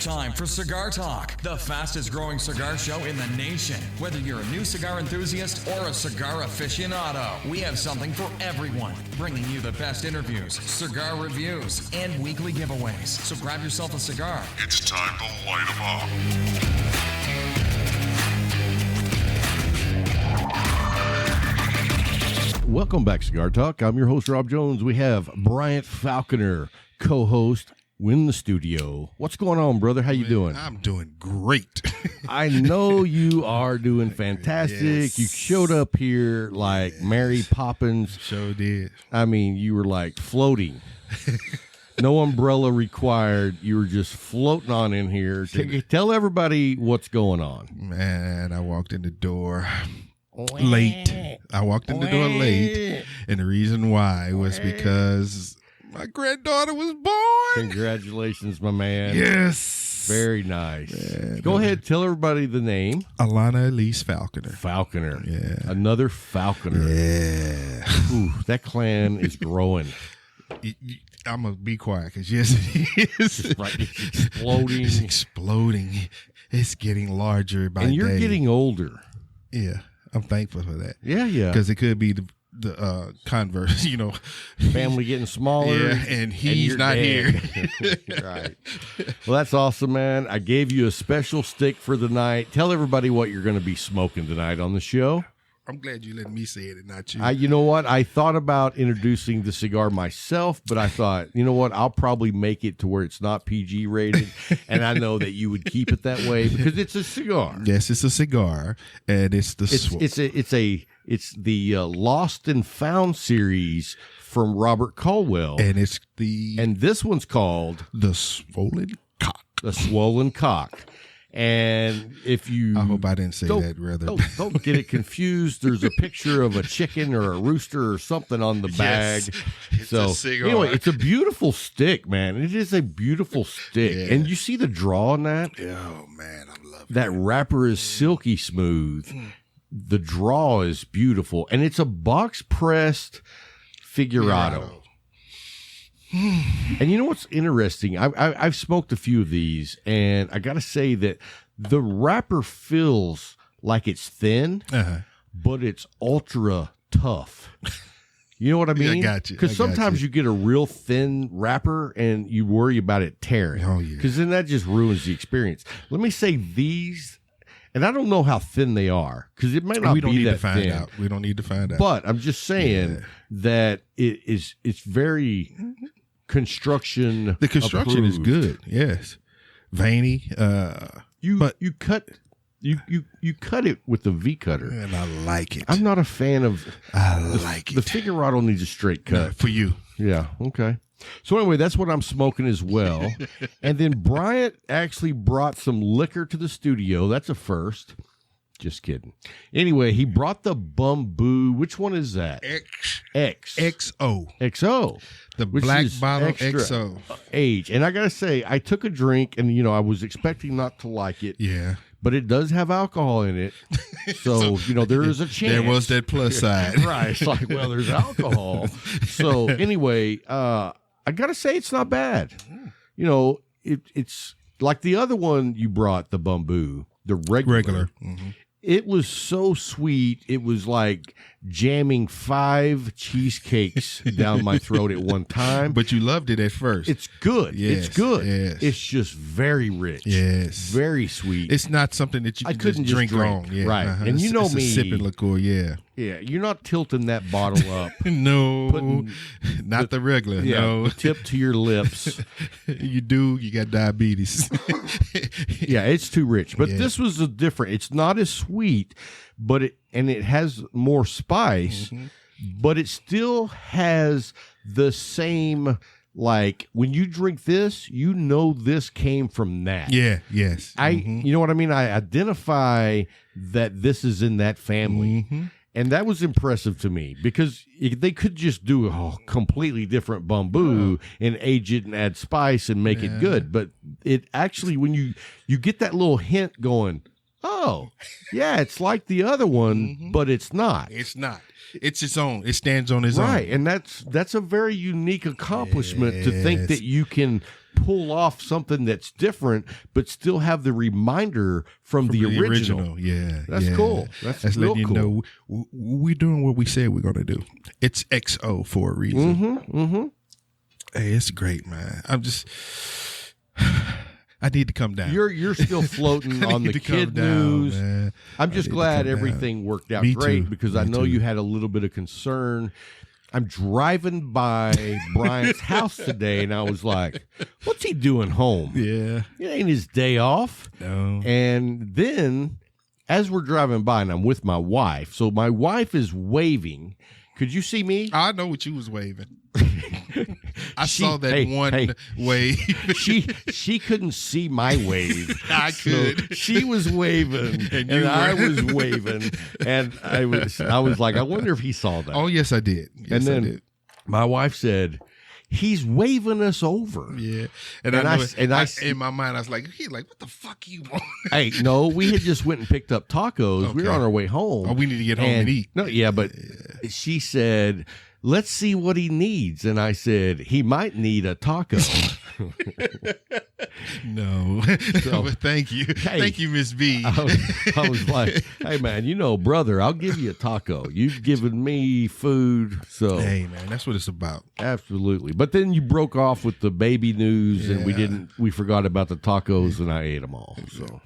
time for Cigar Talk, the fastest growing cigar show in the nation. Whether you're a new cigar enthusiast or a cigar aficionado, we have something for everyone, bringing you the best interviews, cigar reviews, and weekly giveaways. So grab yourself a cigar. It's time to light 'em up. Welcome back, Cigar Talk. I'm your host, Rob Jones. We have Bryant Falconer, co-host, in the studio. What's going on, brother? How you doing? I'm doing great. I know you are doing fantastic. Yes. You showed up here like Mary Poppins. Sure did. I mean, you were like floating. No umbrella required. You were just floating on in here. Tell everybody what's going on. Man, I walked in the door late. I walked in the door late, and the reason why was because my granddaughter was born. Congratulations, my man. Yes. Very nice. Man, Go ahead, tell everybody the name. Alana Elise Falconer. Falconer. Yeah. Another Falconer. Yeah. Ooh, that clan is growing. I'm going to be quiet because, yes, it is. Right, it's exploding. It's exploding. It's getting larger by day. And you're getting older. Yeah. I'm thankful for that. Yeah. Because it could be the converse, family getting smaller. Yeah, and he's not dead. here. Right. Well, that's awesome, man. I gave you a special stick for the night. Tell everybody what you're going to be smoking tonight on the show. I'm glad you let me say it and not you. You know what? I thought about introducing the cigar myself, but I thought, you know what? I'll probably make it to where it's not PG rated, and I know that you would keep it that way because it's a cigar. Yes, it's a cigar, and it's the It's the Lost and Found series from Robert Caldwell, and this one's called the Swollen Cock. The Swollen Cock. And if you, I hope I didn't say that. Rather, don't get it confused. There's a picture of a chicken or a rooster or something on the bag. Yes, so a cigar. Anyway, it's a beautiful stick, man. It is a beautiful stick, Yeah. and you see the draw on that. Oh man, I love That wrapper is silky smooth. The draw is beautiful, and it's a box pressed figurado. And you know what's interesting? I've smoked a few of these, and I got to say that the wrapper feels like it's thin, but it's ultra tough. You know what I mean? I got you. Because sometimes you get a real thin wrapper, and you worry about it tearing. Oh, yeah. Because then that just ruins the experience. Let me say these, and I don't know how thin they are, because it might not we don't be need that to find thin. out. We don't need to find out. But I'm just saying that it's very construction. The construction is approved. good. Yes, veiny. You cut it with the V cutter, and I like it. I'm not a fan of. I like it. The figurado needs a straight cut for you. Yeah. Okay. So anyway, that's what I'm smoking as well. And then Bryant actually brought some liquor to the studio. That's a first. Just kidding. Anyway, he brought the Bamboo. Which one is that? XO. XO. The Which black is bottle extra XO. age. And I got to say, I took a drink, and, I was expecting not to like it. Yeah. But it does have alcohol in it. So, there is a chance. There was that plus side. Right. It's like, well, there's alcohol. So, anyway, I got to say, it's not bad. It's like the other one you brought, the Bamboo, the regular. Mm-hmm. It was so sweet. It was like jamming 5 cheesecakes down my throat at one time. But you loved it at first. It's good. Yes, it's good. yes. It's just very rich. Yes. Very sweet. It's not something that you can couldn't just drink long. Yeah. Right. And you know it's me. a sipping liqueur, yeah. Yeah, you're not tilting that bottle up. No, not the regular. Yeah, No, the tip to your lips. You got diabetes. Yeah, it's too rich. But Yeah. this was a different. It's not as sweet, but it has more spice, but it still has the same. Like when you drink this, this came from that. Yeah. Yes. You know what I mean? I identify that this is in that family. And that was impressive to me because they could just do a completely different Bamboo and age it and add spice and make it good. But it actually, when you get that little hint going, oh, yeah, it's like the other one, but it's not. It's not. It's its own. It stands on its own. Right, and that's a very unique accomplishment to think that you can pull off something that's different, but still have the reminder from the original. Yeah, that's cool. That's real letting cool. you know we're doing what we said we're going to do. It's XO for a reason. Hey, it's great, man. I need to come down. You're still floating on the kid news. Man. I'm just glad everything worked out great because I know you had a little bit of concern. I'm driving by Bryant's house today, and I was like, what's he doing home? Yeah. It ain't his day off. No. And then, as we're driving by, and I'm with my wife, so my wife is waving. Could you see me? I know what you was waving. I saw that one wave. she couldn't see my wave. I could. So she was waving, and I was waving, and I was like, I wonder if he saw that. Oh yes, I did. Yes, and then I did. My wife said, he's waving us over. Yeah, and I in my mind, I was like, "He like, what the fuck you want?" Hey, no, we had just went and picked up tacos. We were on our way home. Oh, we need to get home and eat. No, yeah, but she said, let's see what he needs. And I said, he might need a taco. No. So, but thank you. Hey, thank you, Miss B. I was like, hey, man, brother, I'll give you a taco. You've given me food. So, hey, man, that's what it's about. Absolutely. But then you broke off with the baby news, and we forgot about the tacos, and I ate them all. So,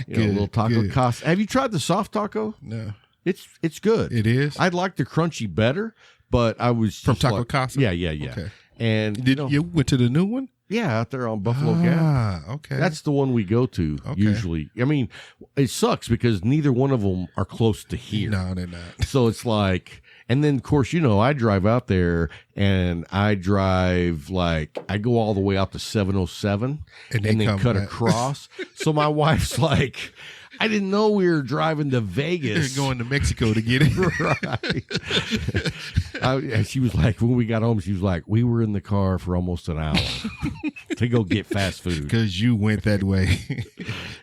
a little taco cost. Have you tried the soft taco? No. It's good. It is? I'd like the crunchy better, but I was from Taco Casa? Yeah. Okay. And you went to the new one? Yeah, out there on Buffalo Gap. Okay. That's the one we go to usually. I mean, it sucks because neither one of them are close to here. No, they're not. So it's like, and then of course, I drive out there and I drive I go all the way out to 707 and then cut across. So my wife's like, I didn't know we were driving to Vegas. Going to Mexico to get it. Right. She was like, when we got home, she was like, we were in the car for almost an hour to go get fast food. Because you went that way.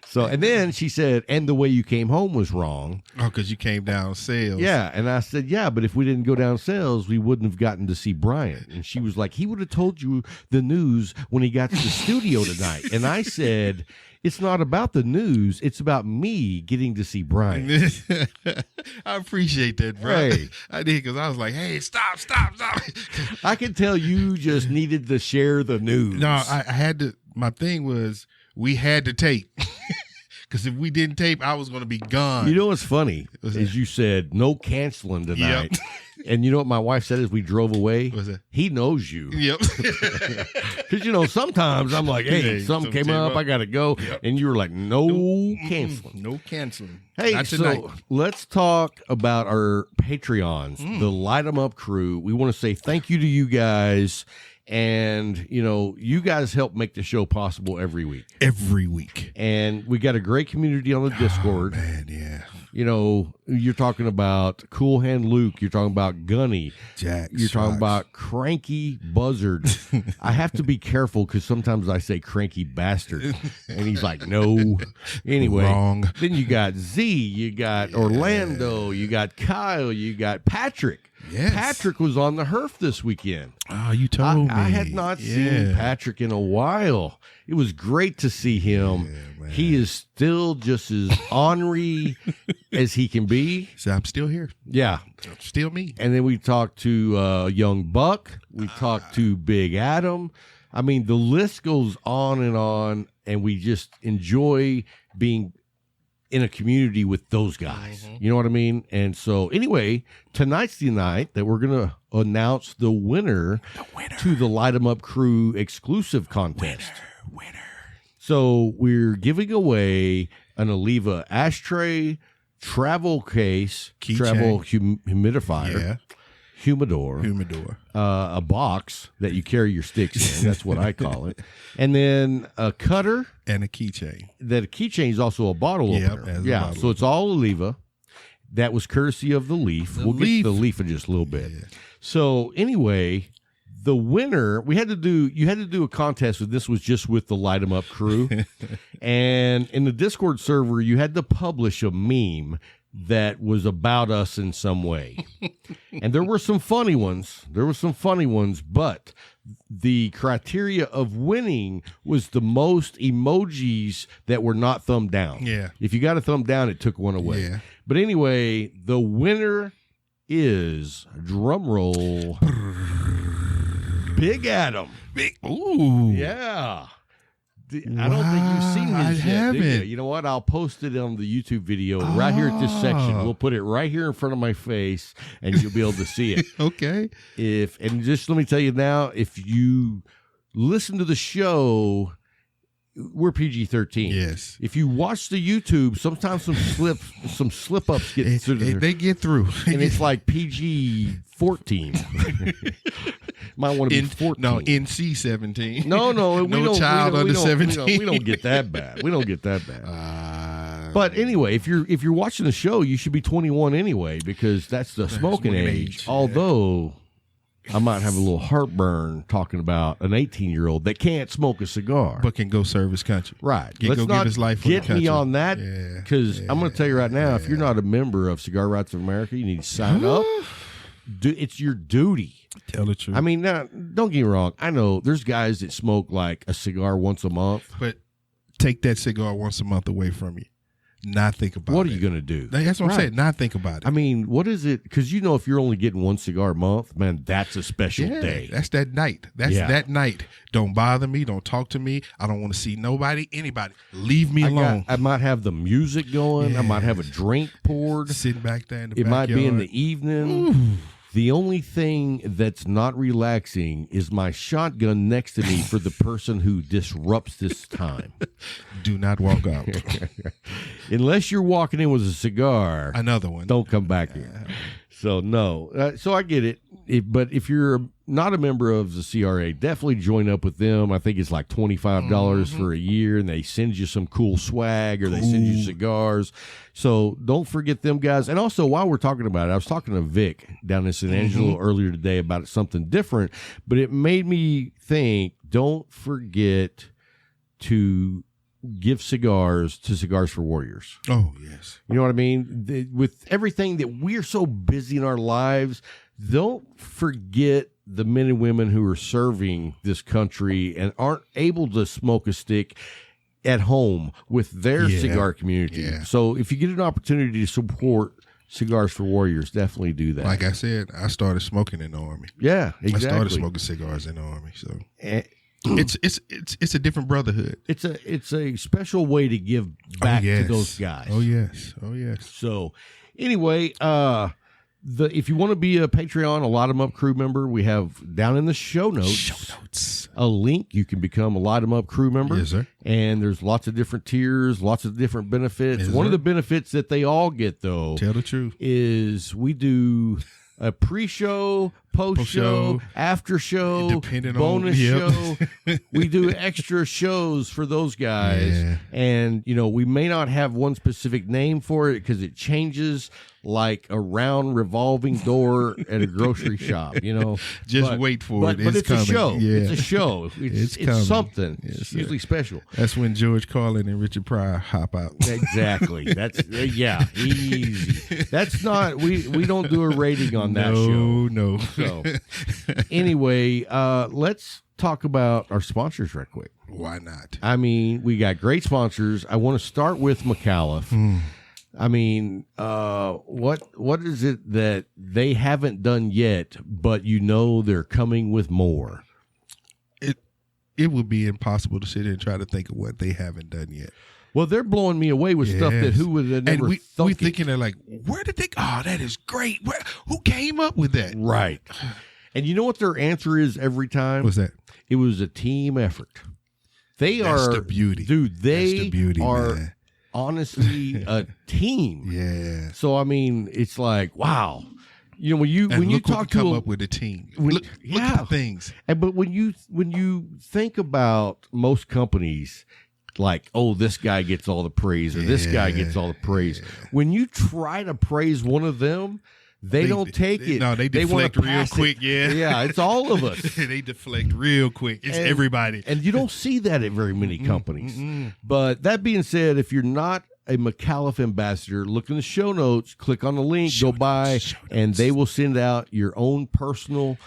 So, and then she said, and the way you came home was wrong. Oh, because you came down sales. Yeah. And I said, yeah, but if we didn't go down sales, we wouldn't have gotten to see Bryant. And she was like, he would have told you the news when he got to the studio tonight. And I said, it's not about the news. It's about me getting to see Bryant. I appreciate that, bro. Hey. I did, because I was like, hey, stop. I could tell you just needed to share the news. No, I had to. My thing was we had to tape. Because if we didn't tape, I was going to be gone. You know what's funny is you said no canceling tonight. Yep. And you know what my wife said as we drove away? What's that? He knows you. Yep. Because, sometimes I'm like, hey, something came up, I got to go. Yep. And you were like, no canceling. No canceling. Hey, not tonight. So let's talk about our Patreons, the Light 'em Up crew. We want to say thank you to you guys. And, you guys help make the show possible every week. Every week. And we got a great community on the Discord. Oh, man, yeah. You're talking about Cool Hand Luke. You're talking about Gunny. Jack. You're talking about Cranky Buzzard. I have to be careful because sometimes I say Cranky Bastard. And he's like, no. Anyway. Wrong. Then you got Z. You got Orlando. You got Kyle. You got Patrick. Yes. Patrick was on the Herf this weekend. Oh, you told me. I had not seen Patrick in a while. It was great to see him. Yeah, he is still just as ornery as he can be. So I'm still here. Yeah. Still me. And then we talked to Young Buck. We talked to Big Adam. I mean, the list goes on, and we just enjoy being in a community with those guys. Mm-hmm. You know what I mean? And so anyway, tonight's the night that we're going to announce the winner to the Light 'em Up Crew exclusive contest. Winner. So we're giving away an Oliva ashtray, travel case, travel humidifier, humidor, a box that you carry your sticks in. That's what I call it. And then a cutter. And a keychain. That a keychain is also a bottle opener. Yeah, so it's all Oliva. That was courtesy of the Leaf. We'll get to the Leaf in just a little bit. Yeah. So anyway, the winner, you had to do a contest with this was just with the Light 'em Up crew. And in the Discord server, you had to publish a meme that was about us in some way. And there were some funny ones. But the criteria of winning was the most emojis that were not thumb down. Yeah. If you got a thumb down, it took one away. Yeah. But anyway, the winner is, drum roll, Big Adam. Ooh. Yeah. I don't think you've seen his yet, do you? haven't. You know what? I'll post it on the YouTube video right here at this section. We'll put it right here in front of my face, and you'll be able to see it. Okay. And just let me tell you now, if you listen to the show, we're PG-13. Yes. If you watch the YouTube, sometimes some slip ups get through. They get through, and it's like PG-14. Might want to be 14. No, NC-17. No, no child under 17. We don't get that bad. But anyway, if you're watching the show, you should be 21 anyway, because that's the smoking age. Yeah. Although I might have a little heartburn talking about an 18-year-old that can't smoke a cigar, but can go serve his country. Right. Let's not give his life for the get country. me on that, because I'm going to tell you right now, if you're not a member of Cigar Rights of America, you need to sign up. It's your duty. Tell the truth. I mean, now, don't get me wrong. I know there's guys that smoke like a cigar once a month. But take that cigar once a month away from you. Not think about it. What are you going to do? That's what I'm saying. Not think about it. I mean, what is it? Because if you're only getting one cigar a month, man, that's a special day. That's that night. That night. Don't bother me. Don't talk to me. I don't want to see nobody, anybody. Leave me alone. I might have the music going. I might have a drink poured. Sitting back there in the It backyard. might be in the evening. Ooh. The only thing that's not relaxing is my shotgun next to me for the person who disrupts this time. Do not walk out. Unless you're walking in with a cigar. Another one. Don't come back here. So, no. So I get it. But if you're not a member of the CRA, definitely join up with them. I think it's like $25 for a year, and they send you some cool swag, or they send you cigars. So don't forget them guys. And also, while we're talking about it, I was talking to Vic down in San Angelo earlier today about something different, but it made me think, don't forget to give cigars to Cigars for Warriors. Oh, yes. You know what I mean? With everything that we're so busy in our lives, don't forget the men and women who are serving this country and aren't able to smoke a stick at home with their cigar community. Yeah. So if you get an opportunity to support Cigars for Warriors, definitely do that. Like I said, I started smoking in the Army. Yeah, exactly. I started smoking cigars in the Army. So it's a different brotherhood. It's a special way to give back to those guys. Oh yes. So anyway, if you want to be a Patreon, a Light 'em Up crew member, we have down in the show notes a link. You can become a Light 'em Up crew member. Yes, sir. And there's lots of different tiers, lots of different benefits. Yes, One of sir. the benefits that they all get, though, tell the truth, is we do a pre-show, post-show, after-show, bonus show. We do extra shows for those guys. Yeah. And, we may not have one specific name for it because it changes like a round revolving door at a grocery shop, Just wait for it. But it's coming. a show. Yeah. It's a show. It's coming. something. Yes, it's usually special. That's when George Carlin and Richard Pryor hop out. Exactly. That's easy. That's not we don't do a rating on that show. No. So anyway, let's talk about our sponsors right quick. Why not? I mean, we got great sponsors. I want to start with McAuliffe. I mean, what is it that they haven't done yet, but they're coming with more? It would be impossible to sit here and try to think of what they haven't done yet. Well, they're blowing me away with stuff that who would have never thought. We're thinking they're like, where did they? Oh, that is great. Who came up with that? Right. And you know what their answer is every time? What's that? It was a team effort. That's the beauty, dude. They That's the beauty, are man. honestly a team. Yeah. So I mean, it's like, wow. When you talk to come up with a team, look at the things. But when you think about most companies, like, oh, this guy gets all the praise or this guy gets all the praise. When you try to praise one of them, They don't take it. No, they deflect real quick. Yeah. Yeah, it's all of us. They deflect real quick. It's everybody. And you don't see that at very many companies. But that being said, if you're not a McAuliffe ambassador, look in the show notes, click on the link, go by, and they will send out your own personal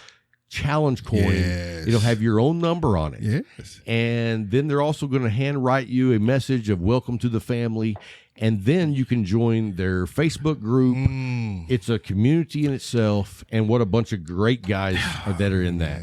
challenge coin. Yes. It'll have your own number on it. Yes. And then they're also going to handwrite you a message of welcome to the family. And then you can join their Facebook group. It's a community in itself. And what a bunch of great guys that are in that.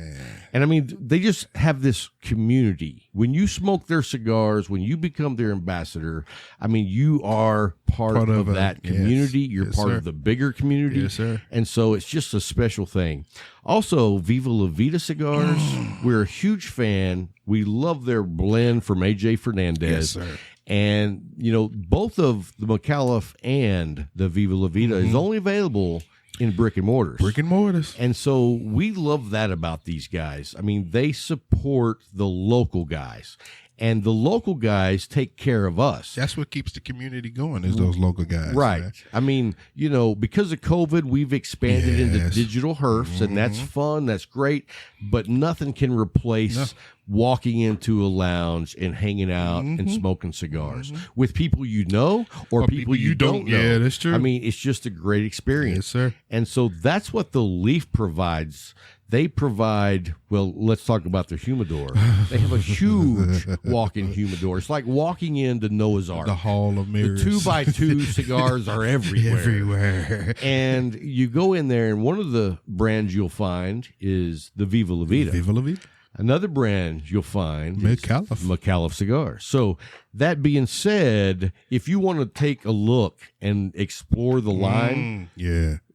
And I mean, they just have this community. When you smoke their cigars, when you become their ambassador, I mean, you are part of that community. Yes. You're part of the bigger community. Yes, sir. And so it's just a special thing. Also, Viva La Vida cigars. We're a huge fan. We love their blend from AJ Fernandez. Yes, sir. And, you know, both of the McAuliffe and the Viva La Vida is only available in brick and mortars. Brick and mortars. And so we love that about these guys. I mean, they support the local guys. And the local guys take care of us. That's what keeps the community going is those local guys. Right. Man. I mean, you know, because of COVID, we've expanded into digital herfs, and that's fun. That's great. But nothing can replace walking into a lounge and hanging out and smoking cigars with people you know or people you don't know. Yeah, that's true. I mean, it's just a great experience. Yes, sir. And so that's what the Leaf provides. They provide, well, let's talk about their humidor. They have a huge walk-in humidor. It's like walking into Noah's Ark. The Hall of Mirrors. The 2x2 cigars are everywhere. Everywhere. And you go in there, and one of the brands you'll find is the Viva La Vida. Viva La Vida. Another brand you'll find McAuliffe. is McAuliffe Cigars. So that being said, if you want to take a look and explore the line,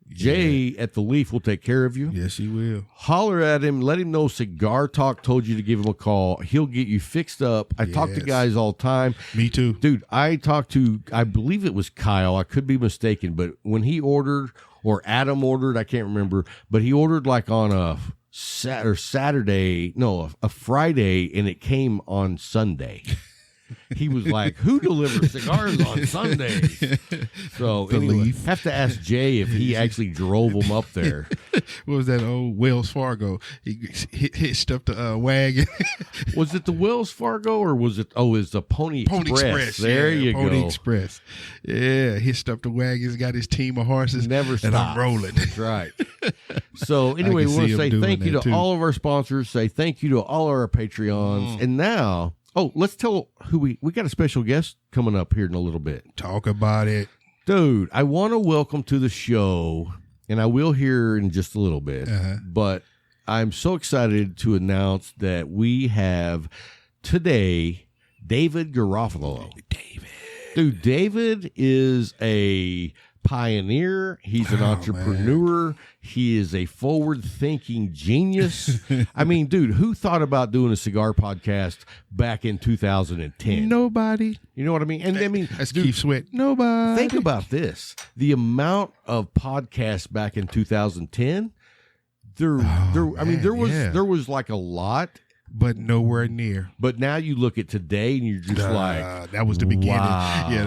Jay at the Leaf will take care of you. Yes, he will. Holler at him. Let him know Cigar Talk told you to give him a call. He'll get you fixed up. I talk to guys all the time. Me too. Dude, I talked to, I believe it was Kyle. I could be mistaken. But when he ordered, or Adam ordered, I can't remember. But he ordered like on a Saturday, no, a Friday, and it came on Sunday. He was like, who delivers cigars on Sundays? So anyway, have to ask Jay if he actually drove them up there. What was that old Wells Fargo? He hitched up the wagon. Was it the Wells Fargo or was it, it's the Pony Express. There you Pony go. Express. Yeah, hitched up the wagons, got his team of horses. Never stops. And I'm rolling. That's right. So anyway, we want to say thank you to all of our sponsors. Say thank you to all of our Patreons. And now, let's tell who we got a special guest coming up here in a little bit. Talk about it. Dude, I want to welcome to the show, and I will here in just a little bit, but I'm so excited to announce that we have today David Garofalo. Dude, David is a pioneer. He's an entrepreneur. Man. He is a forward-thinking genius. I mean, dude, who thought about doing a cigar podcast back in 2010? Nobody. You know what I mean? And I mean, that's Keith Sweat. Nobody. Think about this: the amount of podcasts back in 2010. There was like a lot. But nowhere near. But now you look at today and you're just like, that was the beginning. Wow. Yeah,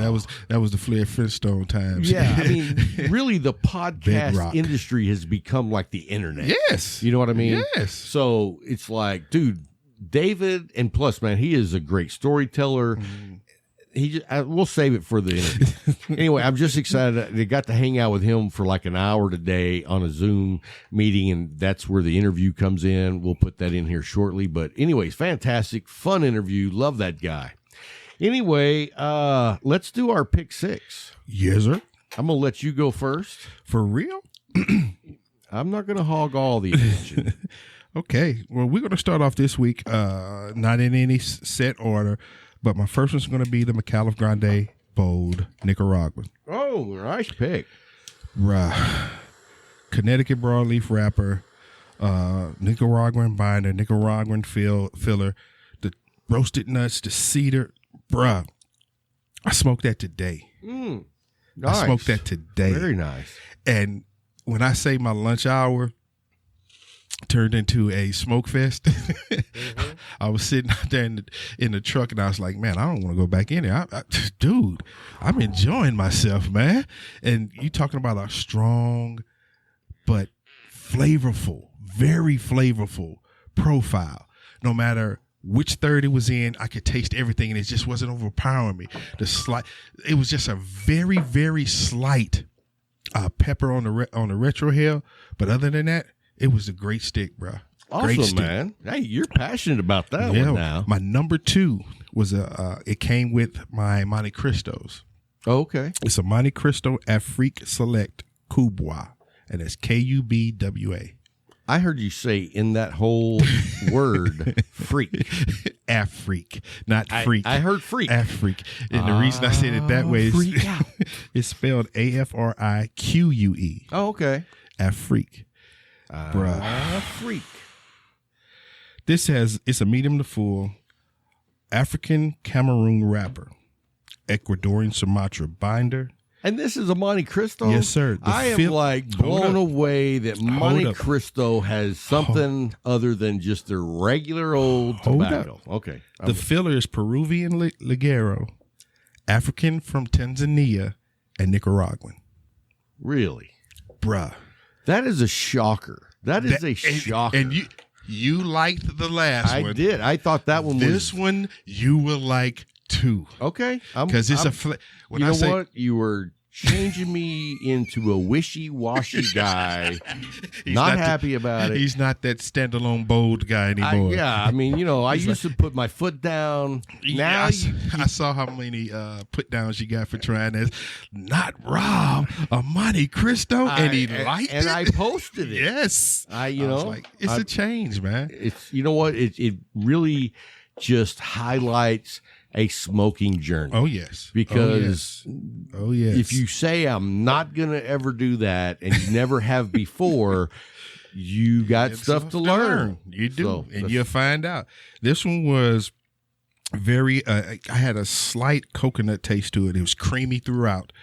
that was the Flair Flintstone times. Yeah, I mean, really, the podcast industry has become like the internet. Yes, you know what I mean. Yes. So it's like, dude, David, and plus, man, he is a great storyteller. We'll save it for the interview. Anyway, I'm just excited. I got to hang out with him for like an hour today on a Zoom meeting, and that's where the interview comes in. We'll put that in here shortly. But anyways, fantastic, fun interview. Love that guy. Anyway, let's do our pick six. Yes, sir. I'm going to let you go first. For real? I'm not going to hog all the attention. Okay. Well, we're going to start off this week, not in any set order, but my first one's going to be the McAuliffe Grande Bold Nicaraguan. Oh, nice pick. Right. Connecticut broadleaf wrapper, Nicaraguan binder, Nicaraguan filler, the roasted nuts, the cedar. Bruh, I smoked that today. Nice. I smoked that today. Very nice. And when I say my lunch hour turned into a smoke fest, I was sitting out there in the truck, and I was like, man, I don't want to go back in there. Dude, I'm enjoying myself, man. And you talking about a strong but flavorful, very flavorful profile. No matter which third it was in, I could taste everything, and it just wasn't overpowering me. It was just a very, very slight pepper on the retrohale, but other than that, it was a great stick, bro. Great Awesome, stick. man. Hey, you're passionate about that one now. My number 2 was it came with my Monte Cristos. Oh, okay. It's a Monte Cristo Afrique Select Kubwa, and it's Kubwa. I heard you say in that whole word, freak. Afrique, not freak. I heard freak. Afrique. And the reason I said it that way freak is out. it's spelled AFRIQUE. Oh, okay. Afrique. Bruh. Freak. It's a medium to full African Cameroon wrapper, Ecuadorian Sumatra binder. And this is a Monte Cristo? Yes, sir. I am like blown away that Monte Cristo has something other than just their regular old tobacco. Okay. The filler is Peruvian Ligero, African from Tanzania, and Nicaraguan. Really? Bruh. That is a shocker. That is a shocker. And you liked the last one. I did. I thought that one was... This one you will like too. Okay. Because it's you know what? You were changing me into a wishy-washy guy. Not happy about it. He's not that standalone bold guy anymore. I mean, I used to put my foot down. Now I saw how many put downs you got for trying this. Not Rob, a Monte Cristo, and he liked it. And I posted it. Yes. I was like, it's a change, man. It's you know what? It really just highlights a smoking journey. Oh, yes. Because if you say I'm not going to ever do that and you never have before, you got stuff to learn. You do. And you'll find out. This one was very, I had a slight coconut taste to it. It was creamy throughout.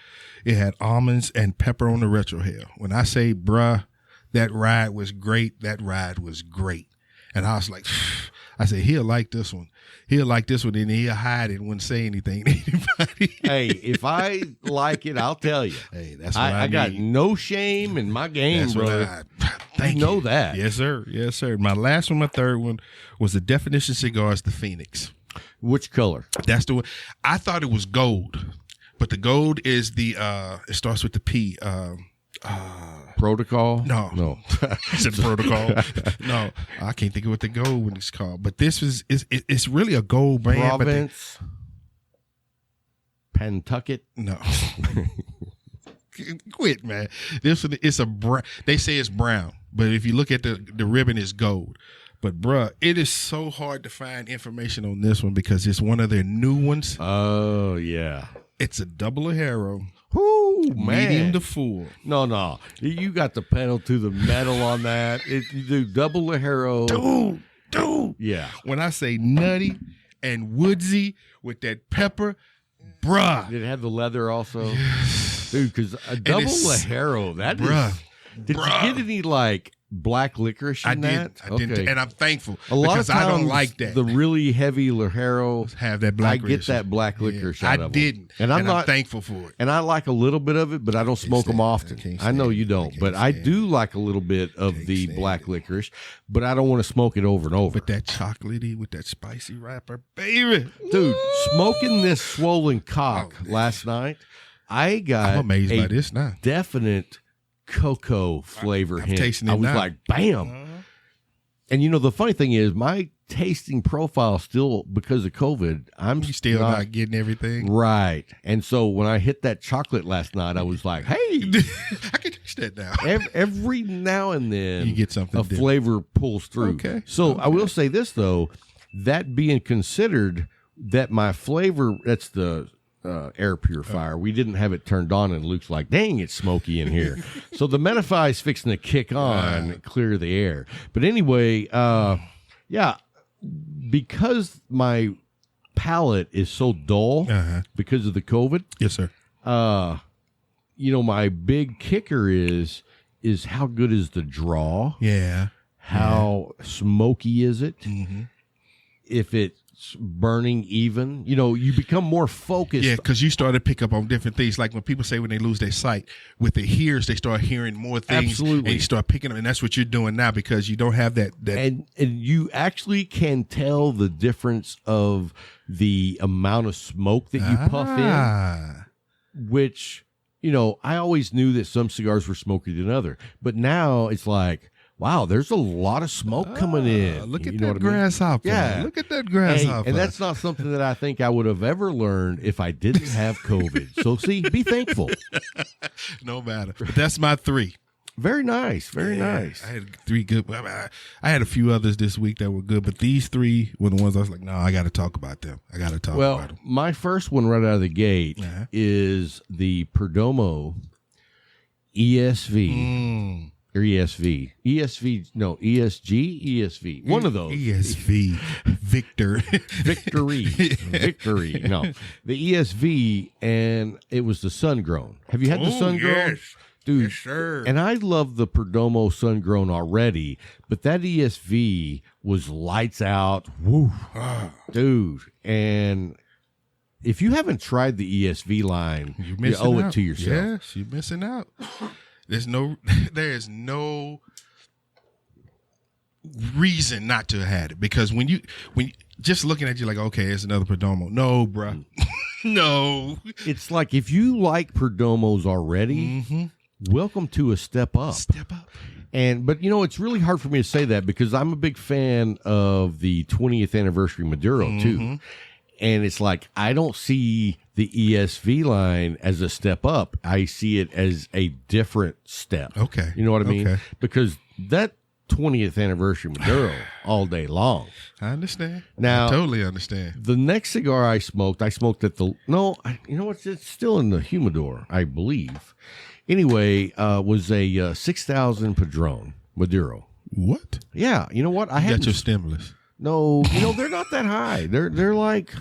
It had almonds and pepper on the retrohale. When I say, bruh, that ride was great, that ride was great. And I was like, I said, he'll like this one. He'll like this one, and he'll hide it and wouldn't say anything to anybody. Hey, if I like it, I'll tell you. Hey, that's what I got no shame in my game, that's brother. Thank you know that. Yes, sir. Yes, sir. My last one, my third one, was the Definition Cigars, the Phoenix. Which color? That's the one. I thought it was gold, but the gold is the, it starts with the P. Protocol? No. Is it Protocol? No, I can't think of what the gold one is called. But this it's really a gold brand. Province, Pentucket. No. Quit, man. This one, it's a brown. They say it's brown, but if you look at the ribbon, it's gold. But bruh, it is so hard to find information on this one because it's one of their new ones. Oh yeah. It's a double Ajero. Whoo, medium to full. No. You got the pedal to the metal on that. You do double Ajero. Dude. Yeah. When I say nutty and woodsy with that pepper, bruh. Did it have the leather also? Dude, because a double Ajero, that bruh, is... Did you get any, like, black licorice in that? I didn't, and I'm thankful a lot because of times, I don't like that. The really heavy Lajero have that black licorice. I get that black licorice out of them. I didn't, and I'm thankful for it. And I like a little bit of it, but I don't smoke them often. I know you don't, but I do like a little bit of the black licorice, but I don't want to smoke it over and over. But that chocolatey with that spicy wrapper, baby. Dude, smoking this swollen cock last night, I'm amazed by this now. Definite cocoa flavor hint. Tasting it I was now. like, bam. And the funny thing is, my tasting profile still, because of COVID, I'm still not getting everything. Right. And so when I hit that chocolate last night, I was like, hey. I can taste that now. Every now and then, you get something different. Flavor pulls through. Okay. So I will say this, though, that being considered, that my flavor, that's the air purifier. We didn't have it turned on, and Luke's like, dang, it's smoky in here. So the Menify is fixing to kick on, clear the air. But anyway, because my palate is so dull because of the COVID. Yes, sir. My big kicker is how good is the draw? Yeah. How smoky is it? Mm-hmm. if it's burning even. You become more focused. Yeah, because you start to pick up on different things. Like when people say when they lose their sight, with their ears, they start hearing more things. Absolutely. And you start picking them, and that's what you're doing now because you don't have that. And you actually can tell the difference of the amount of smoke that you puff in, which, I always knew that some cigars were smokier than other, but now it's like, wow, there's a lot of smoke coming in. Look at you know that grasshopper. Yeah. Look at that grasshopper. Hey, and that's not something that I think I would have ever learned if I didn't have COVID. So, see, be thankful. No matter. But that's my 3. Very nice. Very nice. I had 3 good. I had a few others this week that were good, but these 3 were the ones I was like, no, I got to talk about them. about them. My first one right out of the gate is the Perdomo ESV. Or ESV. ESG? One of those. ESV. Victor. Victory. No. The ESV, and it was the sun-grown. Have you had the sun-grown? Yes. Dude, yes, sir. And I love the Perdomo sun-grown already, but that ESV was lights out. Woo. Dude. And if you haven't tried the ESV line, you owe it to yourself. Yes, you're missing out. There is no reason not to have had it because when you just looking at you like, okay, it's another Perdomo. No, bruh. No. It's like if you like Perdomos already, welcome to a step up. Step up. But it's really hard for me to say that because I'm a big fan of the 20th anniversary Maduro too. And it's like, I don't see the ESV line as a step up. I see it as a different step. Okay. You know what I mean? Okay. Because that 20th anniversary Maduro all day long. I understand. Now, I totally understand. The next cigar I smoked at it's still in the humidor, I believe. Anyway, was a 6,000 Padron Maduro. What? Yeah. You know what? You got your stimulus. No, they're not that high. They're like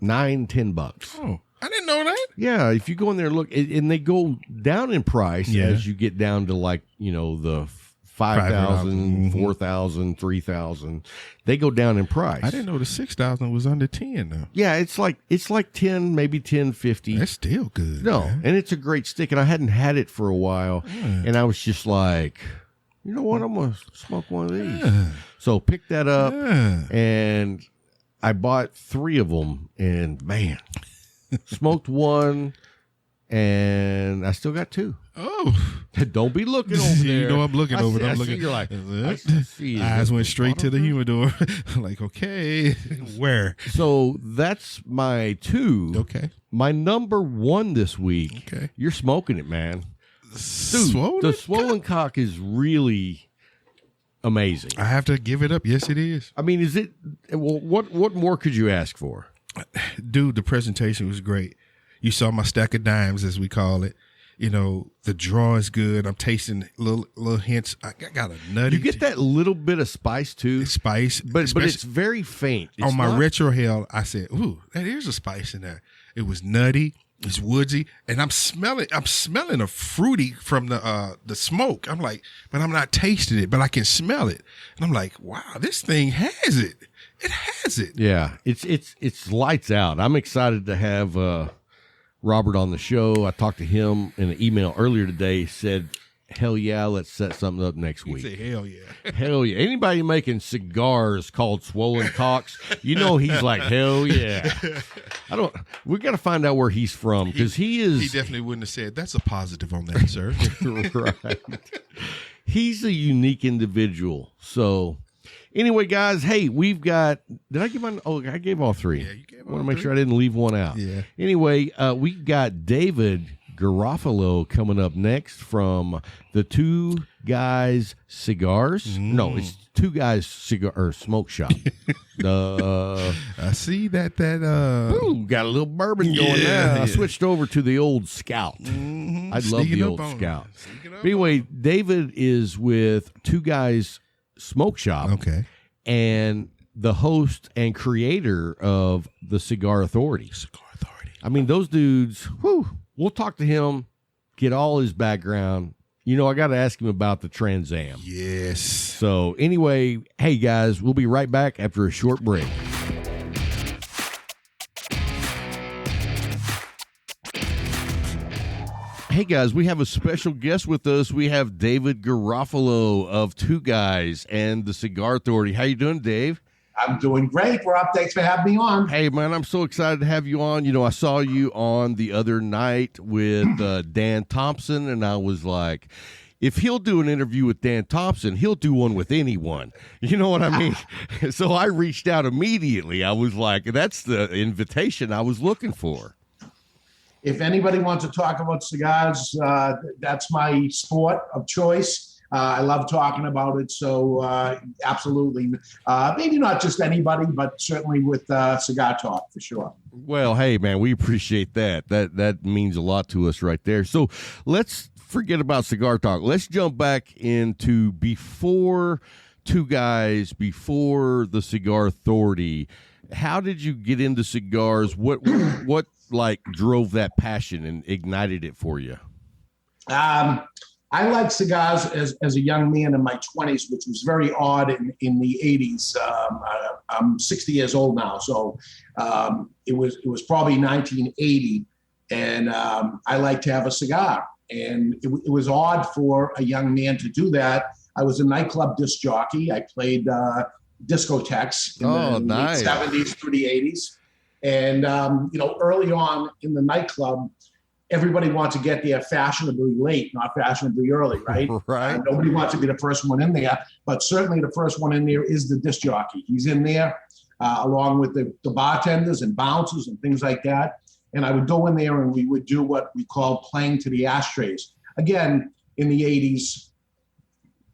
$9-10. Oh, I didn't know that. Yeah, if you go in there and look, and they go down in price as you get down to like the 5,000, 4,000, 3,000. They go down in price. I didn't know the 6,000 was under 10 though. Yeah, it's like 10, maybe 10.50. That's still good. No, man. and it's a great stick, and I hadn't had it for a while, and I was just like, you know what? I'm gonna smoke one of these. So picked that up, and I bought 3 of them, and man, smoked one, and I still got 2. Oh, don't be looking over there. You know I'm looking over there. I'm looking. You're like, eyes went straight to the humidor. I'm like, okay, where? So that's my 2. Okay. My number 1 this week. Okay. You're smoking it, man. Dude, the swollen cock is really amazing. I have to give it up. Yes, it is. I mean, is it? Well, what more could you ask for? Dude, the presentation was great. You saw my stack of dimes, as we call it. The draw is good. I'm tasting little hints. I got a nutty. You get that little bit of spice too. Spice, but it's very faint. It's on my retrohale, I said, "Ooh, that is a spice in there." It was nutty. It's woodsy, and I'm smelling a fruity from the smoke. I'm like, but I'm not tasting it, but I can smell it, and I'm like, wow, this thing has it. It has it. Yeah, it's lights out. I'm excited to have Robert on the show. I talked to him in an email earlier today. Said, hell yeah, let's set something up next week. He said, hell yeah. Hell yeah. Anybody making cigars called Swollen Cocks, he's like, hell yeah. We got to find out where he's from because he definitely wouldn't have said, that's a positive on that, sir. Right. He's a unique individual. So anyway, guys, hey, we've got, I gave all 3. Yeah, you gave all 3. I want to make sure I didn't leave one out. Yeah. Anyway, we've got David Garofalo coming up next from the 2 Guys Cigars. No, it's 2 Guys Cigar or Smoke Shop. I see that. Ooh, got a little bourbon going now. Yeah. I switched over to the old Scout. I love the old Scout. But anyway, David is with 2 Guys Smoke Shop. Okay. And the host and creator of the Cigar Authority. Cigar Authority. I mean, those dudes, we'll talk to him, get all his background. I got to ask him about the Trans Am. Yes. So anyway, hey guys, we'll be right back after a short break. Hey guys, we have a special guest with us. We have David Garofalo of Two Guys and the Cigar Authority. How you doing, Dave? I'm doing great, Rob. Thanks for having me on. Hey man, I'm so excited to have you on. You know, I saw you on the other night with Dan Thompson, and I was like, if he'll do an interview with Dan Thompson, he'll do one with anyone. You know what I mean? So I reached out immediately. I was like, that's the invitation I was looking for. If anybody wants to talk about cigars, that's my sport of choice. I love talking about it. So absolutely. Maybe not just anybody, but certainly with Cigar Talk for sure. Well, hey, man, we appreciate that. That means a lot to us right there. So let's forget about Cigar Talk. Let's jump back into before Two Guys, before the Cigar Authority. How did you get into cigars? What like drove that passion and ignited it for you? I liked cigars as a young man in my 20s, which was very odd in the 80s. I'm 60 years old now, so it was probably 1980, and I like to have a cigar. And it was odd for a young man to do that. I was a nightclub disc jockey. I played discotheques in the nice. late 70s through the 80s. And, early on in the nightclub, everybody wants to get there fashionably late, not fashionably early, right? Right. Nobody wants to be the first one in there, but certainly the first one in there is the disc jockey. He's in there along with the bartenders and bouncers and things like that. And I would go in there and we would do what we call playing to the ashtrays. Again, in the 80s,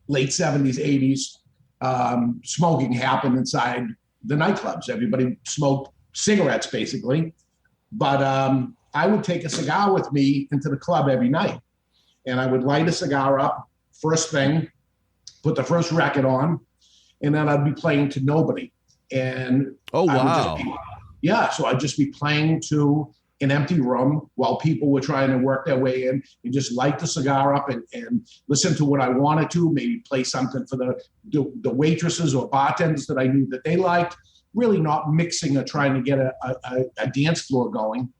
late 70s, 80s, smoking happened inside the nightclubs. Everybody smoked cigarettes, basically. But I would take a cigar with me into the club every night. And I would light a cigar up, first thing, put the first record on, and then I'd be playing to nobody. And oh, wow. So I'd just be playing to an empty room while people were trying to work their way in, and just light the cigar up and listen to what I wanted to, maybe play something for the waitresses or bartenders that I knew that they liked, really not mixing or trying to get a dance floor going.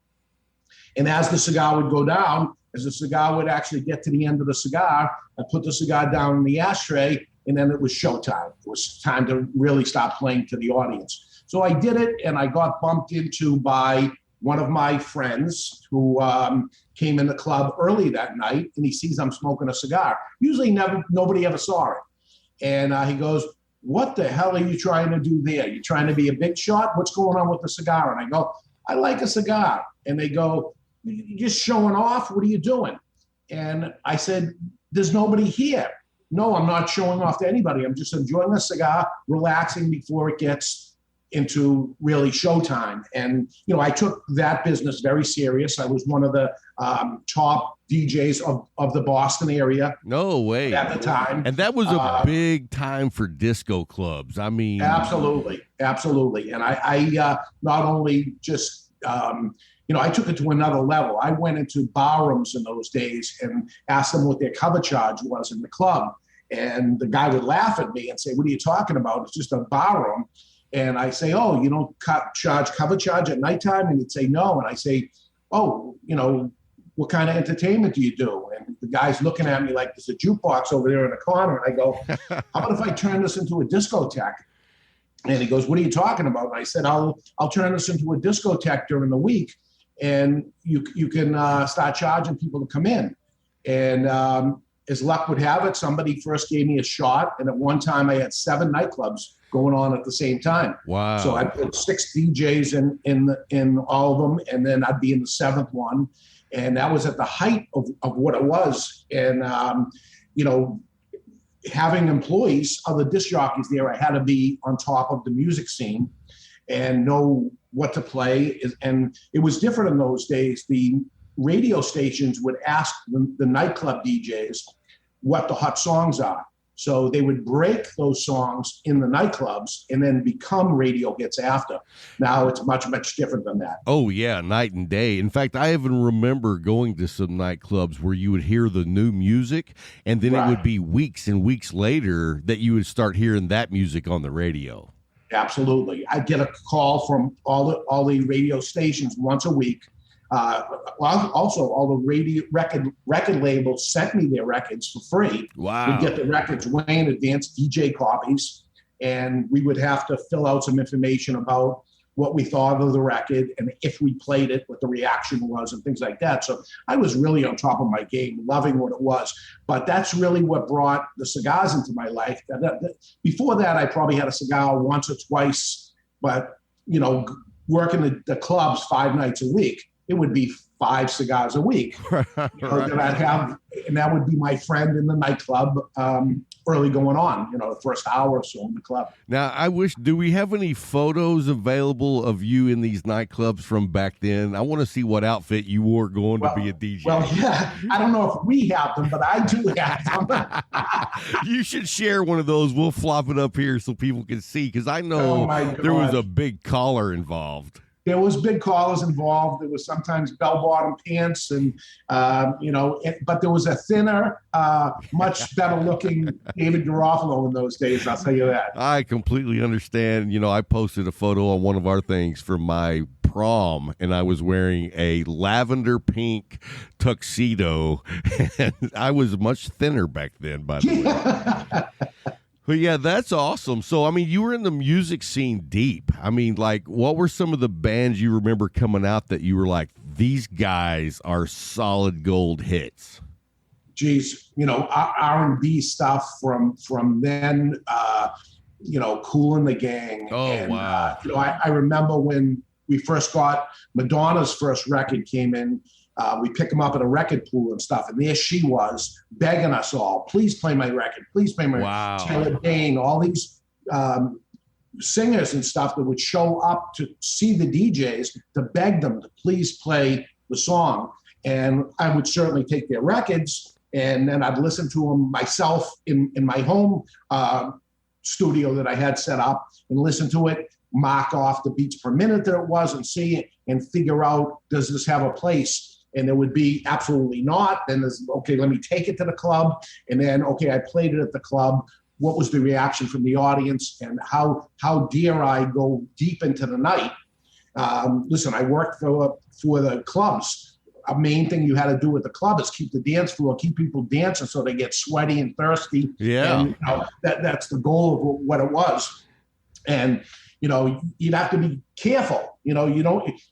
And as the cigar would go down, as the cigar would actually get to the end of the cigar, I put the cigar down in the ashtray, and then it was showtime. It was time to really start playing to the audience. So I did it, and I got bumped into by one of my friends who came in the club early that night, and he sees I'm smoking a cigar. Usually nobody ever saw it. And he goes, "What the hell are you trying to do there? You trying to be a big shot? What's going on with the cigar?" And I go, "I like a cigar." And they go, "You're just showing off? What are you doing?" And I said, "There's nobody here." "No, I'm not showing off to anybody. I'm just enjoying a cigar, relaxing before it gets into really showtime." And, I took that business very serious. I was one of the top DJs of the Boston area. No way. At the time. And that was a big time for disco clubs. I mean. Absolutely. And I not only just, I took it to another level. I went into bar rooms in those days and asked them what their cover charge was in the club. And the guy would laugh at me and say, "What are you talking about? It's just a bar room." And I say, "Oh, you don't charge cover charge at nighttime?" And he'd say, "No." And I say, "Oh, what kind of entertainment do you do?" And the guy's looking at me like there's a jukebox over there in the corner. And I go, "How about if I turn this into a discotheque?" And he goes, "What are you talking about?" And I said, I'll turn this into a discotheque during the week, and you can start charging people to come in." And as luck would have it, somebody first gave me a shot. And at one time I had 7 nightclubs going on at the same time. Wow. So I put 6 DJs in all of them, and then I'd be in the 7th one. And that was at the height of what it was. And, having employees, other disc jockeys there, I had to be on top of the music scene and know what to play. And it was different in those days. The radio stations would ask the nightclub DJs what the hot songs are. So they would break those songs in the nightclubs and then become radio hits after. Now it's much, much different than that. Oh, yeah, night and day. In fact, I even remember going to some nightclubs where you would hear the new music, and then it would be weeks and weeks later that you would start hearing that music on the radio. Absolutely. I'd get a call from all the radio stations once a week. Also, all the record labels sent me their records for free. Wow. We'd get the records way in advance, DJ copies, and we would have to fill out some information about what we thought of the record and if we played it, what the reaction was and things like that. So I was really on top of my game, loving what it was. But that's really what brought the cigars into my life. Before that, I probably had a cigar once or twice, but, working the clubs 5 nights a week, it would be 5 cigars a week that I'd have, and that would be my friend in the nightclub early going on, the first hour or so in the club. Now, do we have any photos available of you in these nightclubs from back then? I want to see what outfit you wore going to be a DJ. Well, yeah, I don't know if we have them, but I do have them. You should share one of those. We'll flop it up here so people can see, because I know there was a big collar involved. There was big collars involved. There was sometimes bell-bottom pants, and but there was a thinner, much better-looking David Garofalo in those days. I'll tell you that. I completely understand. I posted a photo on one of our things for my prom, and I was wearing a lavender pink tuxedo, and I was much thinner back then, by the way. But yeah, that's awesome. So, you were in the music scene deep. What were some of the bands you remember coming out that you were like, these guys are solid gold hits? Geez, R&B stuff from then, Kool and the Gang. Oh, and, wow. I remember when we first got Madonna's first record came in, we picked them up at a record pool and stuff, and there she was begging us all, please play my record, please play my record. Taylor Dane, all these singers and stuff that would show up to see the DJs to beg them to please play the song. And I would certainly take their records, and then I'd listen to them myself in my home studio that I had set up and listen to it, mark off the beats per minute that it was and see it and figure out, does this have a place? And there would be absolutely not. Then there's, okay, let me take it to the club. And then, okay, I played it at the club. What was the reaction from the audience? And how dare I go deep into the night? Listen, I worked for the clubs. A main thing you had to do with the club is keep the dance floor, keep people dancing so they get sweaty and thirsty. Yeah. And, that's the goal of what it was. And, you'd have to be careful. You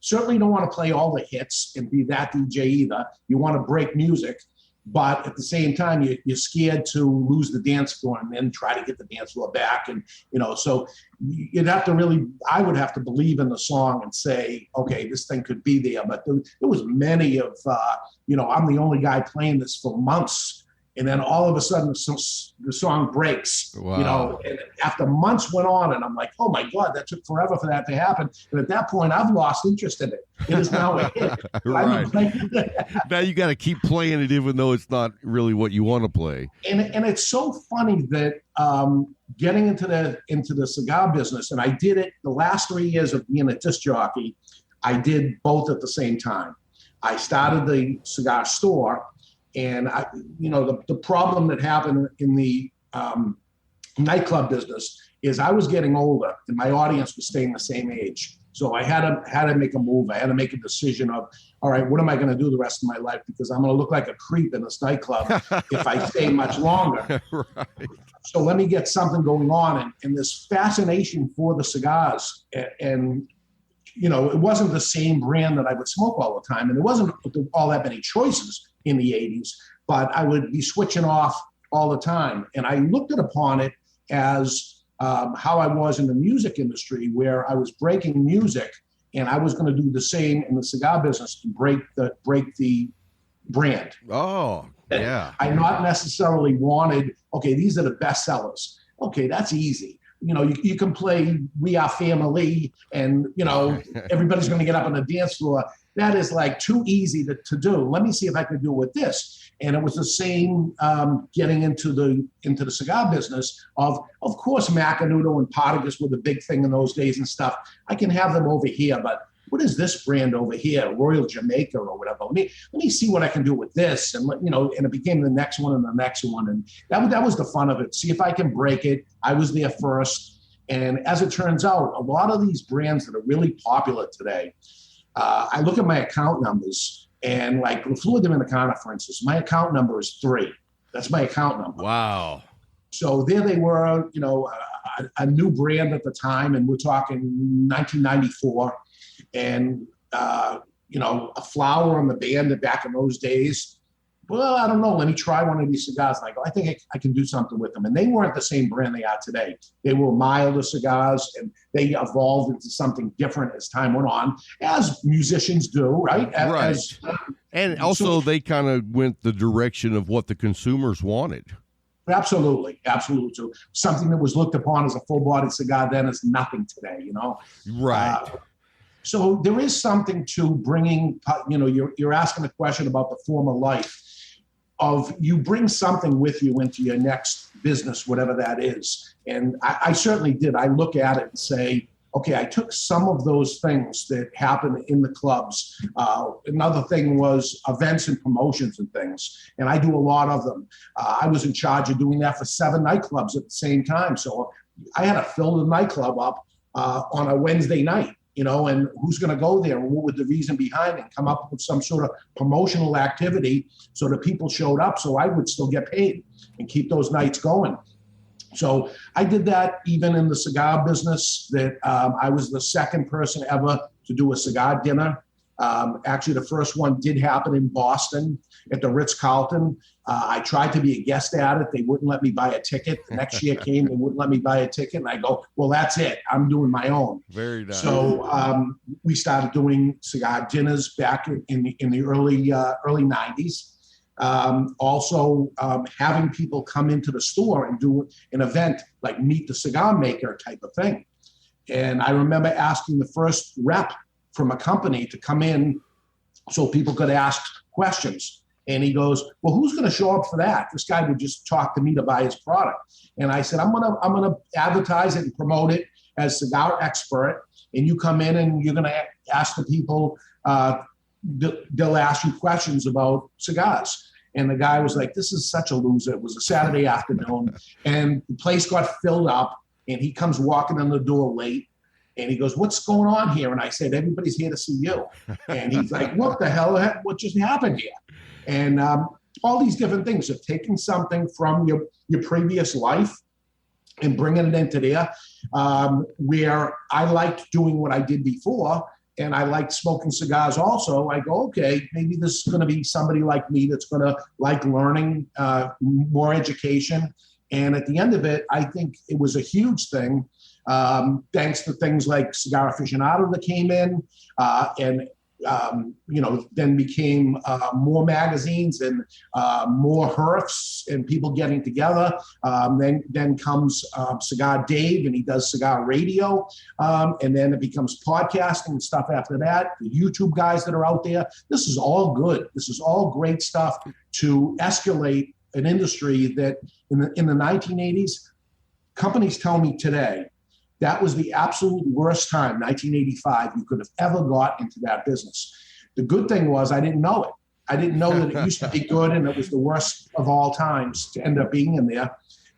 certainly don't want to play all the hits and be that DJ either. You want to break music, but at the same time, you're scared to lose the dance floor and then try to get the dance floor back. And, so you'd have to I would have to believe in the song and say, okay, this thing could be there. But there was many of, I'm the only guy playing this for months. And then all of a sudden, the song breaks, Wow. And after months went on, and I'm like, oh my God, that took forever for that to happen. And at that point, I've lost interest in it. It is now a hit. Right. Now you got to keep playing it, even though it's not really what you want to play. And it's so funny that getting into the cigar business, and I did it the last 3 years of being a disc jockey, I did both at the same time. I started the cigar store. And the problem that happened in the nightclub business is I was getting older and my audience was staying the same age. So I had to make a move. I had to make a decision of, all right, what am I going to do the rest of my life? Because I'm going to look like a creep in this nightclub if I stay much longer. Right. So let me get something going on. And this fascination for the cigars and it wasn't the same brand that I would smoke all the time. And there wasn't all that many choices in the 80s, but I would be switching off all the time. And I looked upon it as how I was in the music industry, where I was breaking music, and I was going to do the same in the cigar business to break the brand. Oh, yeah. I not necessarily wanted, okay, these are the best sellers. Okay, that's easy. You can play We Are Family and, everybody's going to get up on the dance floor. That is like too easy to do. Let me see if I can do it with this. And it was the same getting into the cigar business of course, Macanudo and Partagas were the big thing in those days and stuff. I can have them over here, but what is this brand over here, Royal Jamaica or whatever? Let me see what I can do with this. And, and it became the next one and the next one. And that was the fun of it. See if I can break it. I was there first. And as it turns out, a lot of these brands that are really popular today, I look at my account numbers, and like La Flor de Dominicana, for instance, my account number is 3. That's my account number. Wow. So there they were, a new brand at the time, and we're talking 1994, and a flower on the band back in those days. Well, I don't know. Let me try one of these cigars. And I go, I think I can do something with them. And they weren't the same brand they are today. They were milder cigars, and they evolved into something different as time went on, as musicians do, right? Right. And also they kind of went the direction of what the consumers wanted. Absolutely. So something that was looked upon as a full-bodied cigar then is nothing today, Right. So there is something to bringing, you're asking a question about the former life of you bring something with you into your next business, whatever that is. And I certainly did. I look at it and say, okay, I took some of those things that happened in the clubs. Another thing was events and promotions and things, and I do a lot of them. I was in charge of doing that for 7 nightclubs at the same time. So I had to fill the nightclub up on a Wednesday night, and who's going to go there and what was the reason behind it, come up with some sort of promotional activity so that people showed up so I would still get paid and keep those nights going. So I did that even in the cigar business, that I was the second person ever to do a cigar dinner. Actually, the first one did happen in Boston at the Ritz-Carlton. I tried to be a guest at it. They wouldn't let me buy a ticket. The next year came, they wouldn't let me buy a ticket. And I go, well, that's it. I'm doing my own. Very nice. So we started doing cigar dinners back in the early 90s. Also having people come into the store and do an event like Meet the Cigar Maker type of thing. And I remember asking the first rep from a company to come in so people could ask questions. And he goes, well, who's going to show up for that? This guy would just talk to me to buy his product. And I said, I'm gonna advertise it and promote it as Cigar Expert. And you come in and you're going to ask the people, they'll ask you questions about cigars. And the guy was like, this is such a loser. It was a Saturday afternoon, and the place got filled up, and he comes walking in the door late, and he goes, what's going on here? And I said, everybody's here to see you. And he's like, what the hell? What just happened here? And all these different things of taking something from your previous life and bringing it into there, where I liked doing what I did before, and I liked smoking cigars also. I go, okay, maybe this is going to be somebody like me that's going to like learning, more education. And at the end of it, I think it was a huge thing, thanks to things like Cigar Aficionado that came in, and then became more magazines and more HERFs and people getting together. Then comes Cigar Dave, and he does cigar radio. And then it becomes podcasting and stuff after that. The YouTube guys that are out there. This is all good. This is all great stuff to escalate an industry that in the 1980s, companies tell me today, that was the absolute worst time, 1985, you could have ever got into that business. The good thing was I didn't know it. I didn't know that it used to be good and it was the worst of all times to end up being in there.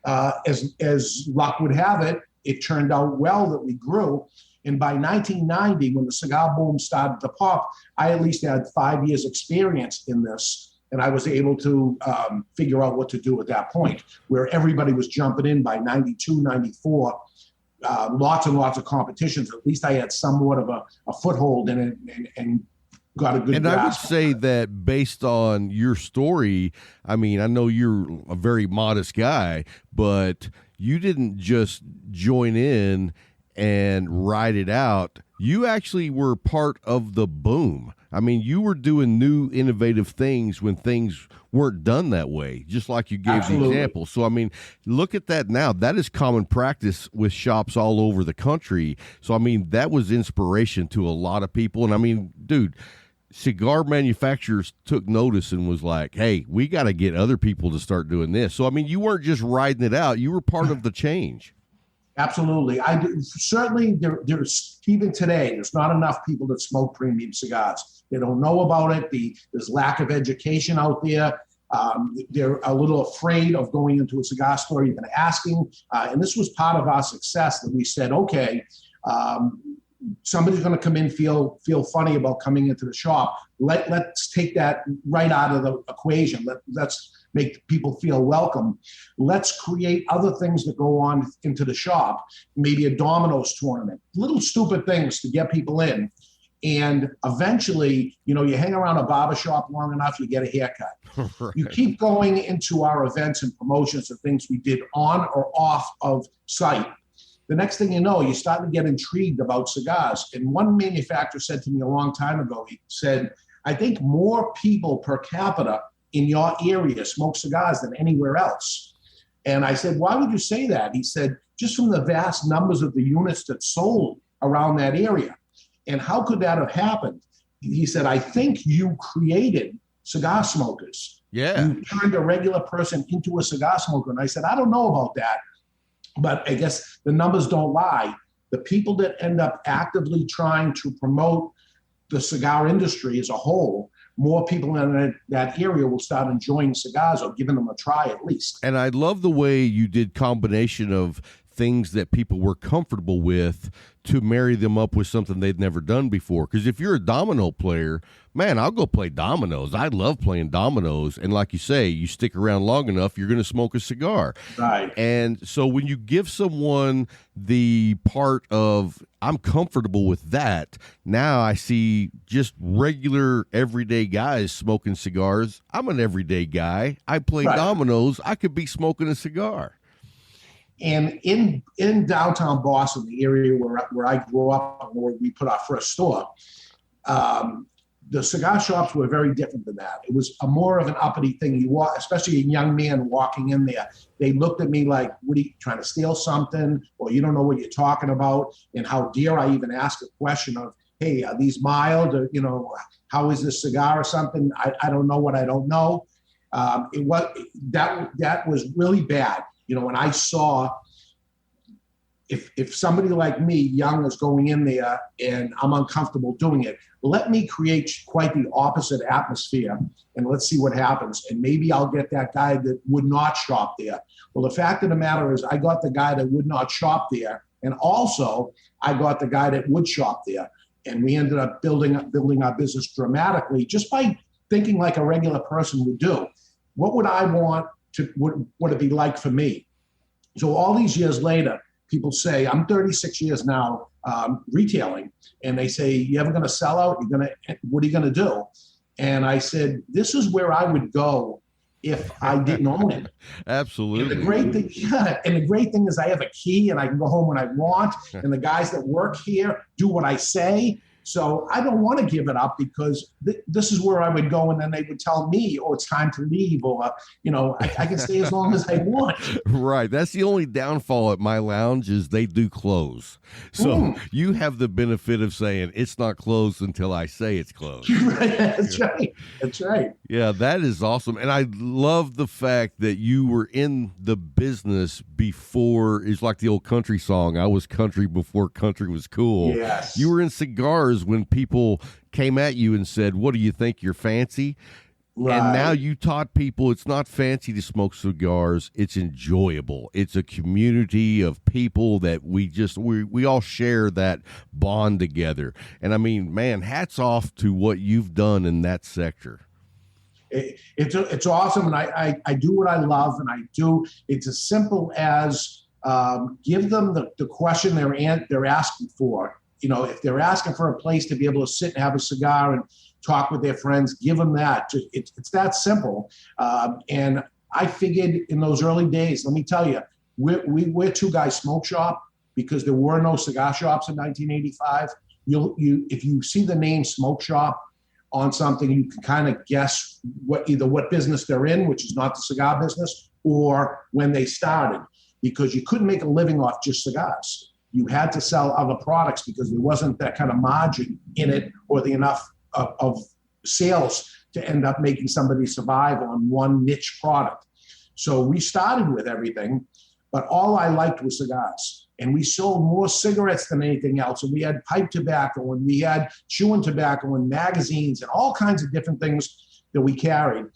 As luck would have it, it turned out well that we grew. And by 1990, when the cigar boom started to pop, I at least had 5 years experience in this. And I was able to figure out what to do at that point, where everybody was jumping in by 92, 94. Lots and lots of competitions. At least I had somewhat of a foothold in it and got a good And grasp. I would say that based on your story, I mean, I know you're a very modest guy, but you didn't just join in and ride it out. You actually were part of the boom. I mean, you were doing new, innovative things when things weren't done that way, just like you gave Absolutely. the example. So, I mean, look at that now. That is common practice with shops all over the country. So, I mean, that was inspiration to a lot of people. And, I mean, dude, cigar manufacturers took notice and was like, hey, we got to get other people to start doing this. So, I mean, you weren't just riding it out. You were part of the change. Absolutely. I do. Certainly, there's even today, there's not enough people that smoke premium cigars. They don't know about it. There's lack of education out there. They're a little afraid of going into a cigar store, even asking. And this was part of our success that we said, okay, somebody's going to come in, feel funny about coming into the shop. Let's take that right out of the equation. Let's make people feel welcome. Let's create other things that go on into the shop, maybe a dominoes tournament, little stupid things to get people in. And eventually, you hang around a barber shop long enough, you get a haircut. Right. You keep going into our events and promotions of things we did on or off of site. The next thing you know, you start to get intrigued about cigars. And one manufacturer said to me a long time ago, he said, I think more people per capita in your area smoke cigars than anywhere else. And I said, why would you say that? He said, just from the vast numbers of the units that sold around that area. And how could that have happened? He said, I think you created cigar smokers. Yeah. You turned a regular person into a cigar smoker. And I said, I don't know about that, but I guess the numbers don't lie. The people that end up actively trying to promote the cigar industry as a whole, more people in that area will start enjoying cigars or giving them a try at least. And I love the way you did combination of things that people were comfortable with to marry them up with something they'd never done before. Because if you're a domino player, man, I'll go play dominoes. I love playing dominoes. And like you say, you stick around long enough, you're going to smoke a cigar. Right. And so when you give someone the part of, I'm comfortable with that, now I see just regular everyday guys smoking cigars. I'm an everyday guy. I play dominoes. I could be smoking a cigar. And in downtown Boston, the area where I grew up and where we put our first store, the cigar shops were very different than that. It was more of an uppity thing. You walk, especially a young man walking in there, they looked at me like, what are you trying to steal something? Or you don't know what you're talking about. And how dare I even ask a question of, hey, are these mild? Or, how is this cigar or something? I don't know what I don't know. That was really bad. When I saw if somebody like me, young, is going in there and I'm uncomfortable doing it, let me create quite the opposite atmosphere and let's see what happens. And maybe I'll get that guy that would not shop there. Well, the fact of the matter is I got the guy that would not shop there. And also I got the guy that would shop there. And we ended up building our business dramatically just by thinking like a regular person would do. What would I want to, what it be like for me? So all these years later, people say, I'm 36 years now retailing, and they say, you ever going to sell out? What are you going to do? And I said, this is where I would go if I didn't own it. Absolutely. And the great thing is I have a key and I can go home when I want, and the guys that work here do what I say. So I don't want to give it up because this is where I would go, and then they would tell me, oh, it's time to leave, or, I can stay as long as I want. Right. That's the only downfall at my lounge is they do close. So you have the benefit of saying it's not closed until I say it's closed. Right. That's right. That's right. Yeah, that is awesome. And I love the fact that you were in the business before. It's like the old country song, I was country before country was cool. Yes. You were in cigars when people came at you and said, what do you think, you're fancy? Right. And now you taught people it's not fancy to smoke cigars. It's enjoyable. It's a community of people that we all share that bond together. And I mean, man, hats off to what you've done in that sector. It's awesome. And I do what I love, and it's as simple as give them the question they're asking for. If they're asking for a place to be able to sit and have a cigar and talk with their friends, give them that. It's that simple. And I figured in those early days, let me tell you, we're Two Guys Smoke Shop because there were no cigar shops in 1985. If you see the name Smoke Shop on something, you can kind of guess either what business they're in, which is not the cigar business, or when they started, because you couldn't make a living off just cigars. You had to sell other products because there wasn't that kind of margin in it or the enough of sales to end up making somebody survive on one niche product. So we started with everything, but all I liked was cigars. And we sold more cigarettes than anything else. And we had pipe tobacco, and we had chewing tobacco and magazines and all kinds of different things that we carried.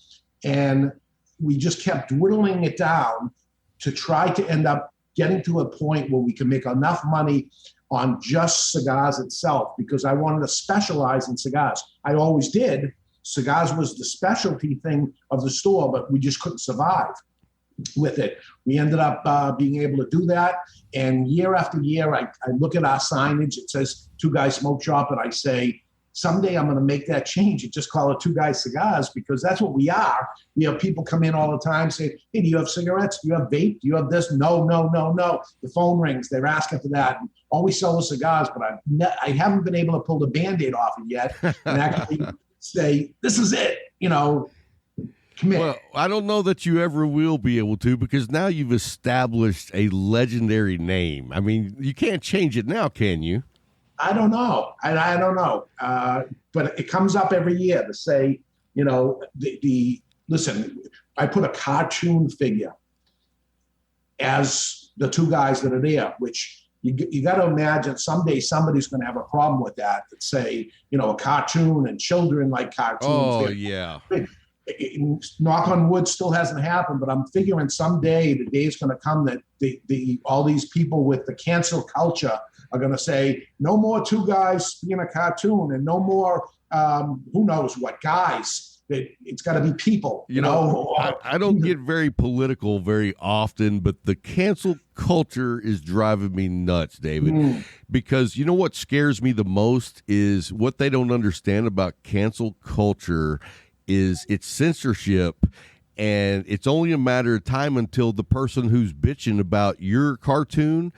And we just kept whittling it down to try to end up getting to a point where we can make enough money on just cigars itself because I wanted to specialize in cigars. I always did. Cigars was the specialty thing of the store, but we just couldn't survive with it. We ended up being able to do that. And year after year, I look at our signage. It says Two Guys Smoke Shop. And I say, someday I'm going to make that change and just call it Two Guys Cigars because that's what we are. We have people come in all the time say, hey, do you have cigarettes? Do you have vape? Do you have this? No. The phone rings. They're asking for that. And all we sell is cigars, but I haven't been able to pull the Band-Aid off it yet and actually say, this is it, commit. Well, I don't know that you ever will be able to because now you've established a legendary name. I mean, you can't change it now, can you? I don't know. I don't know. But it comes up every year to say, listen, I put a cartoon figure as the two guys that are there, which you got to imagine someday somebody's going to have a problem with that say, a cartoon and children like cartoons. Oh, yeah. Knock on wood, still hasn't happened, but I'm figuring someday the day is going to come that all these people with the cancel culture are going to say no more two guys being a cartoon and no more who knows what guys. It's got to be people, you know. I don't get very political very often, but the cancel culture is driving me nuts, David, because you know what scares me the most is what they don't understand about cancel culture is it's censorship, and it's only a matter of time until the person who's bitching about your cartoon,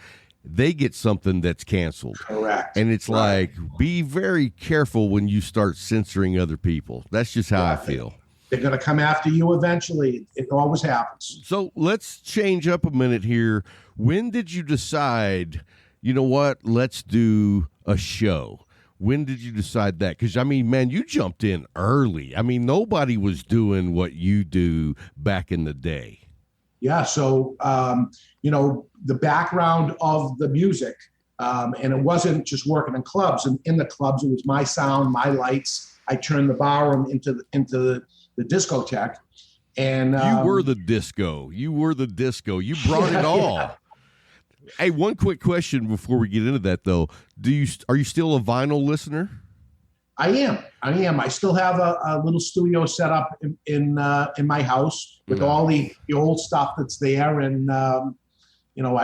they get something that's canceled. Correct. And it's like, be very careful when you start censoring other people. That's just how I feel. They're going to come after you eventually. It always happens. So let's change up a minute here. When did you decide, you know what, let's do a show? When did you decide that? Because, I mean, man, you jumped in early. I mean, nobody was doing what you do back in the day. Yeah, so, the background of the music, and it wasn't just working in clubs. And in the clubs, it was my sound, my lights. I turned the barroom into the discotheque. And you were the disco. You brought it all. Hey, one quick question before we get into that, though. Are you still a vinyl listener? I am. I still have a little studio set up in my house with all the old stuff that's there, and I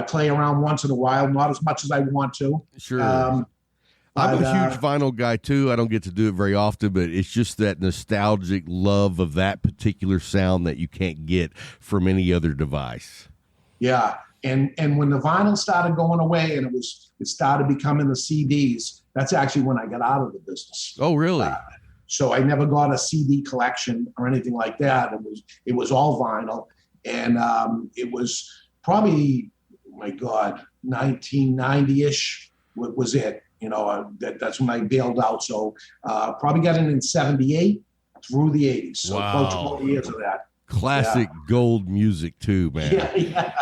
play around once in a while, not as much as I want to. Sure. I'm a huge vinyl guy too. I don't get to do it very often, but it's just that nostalgic love of that particular sound that you can't get from any other device. Yeah, and when the vinyl started going away, and it started becoming the CDs. That's actually when I got out of the business. Oh, really? So I never got a CD collection or anything like that. It was all vinyl, and it was probably, 1990-ish was it. That's when I bailed out. So probably got in 78 through the 80s. So about 20 years of that. Classic gold music too, man. Yeah.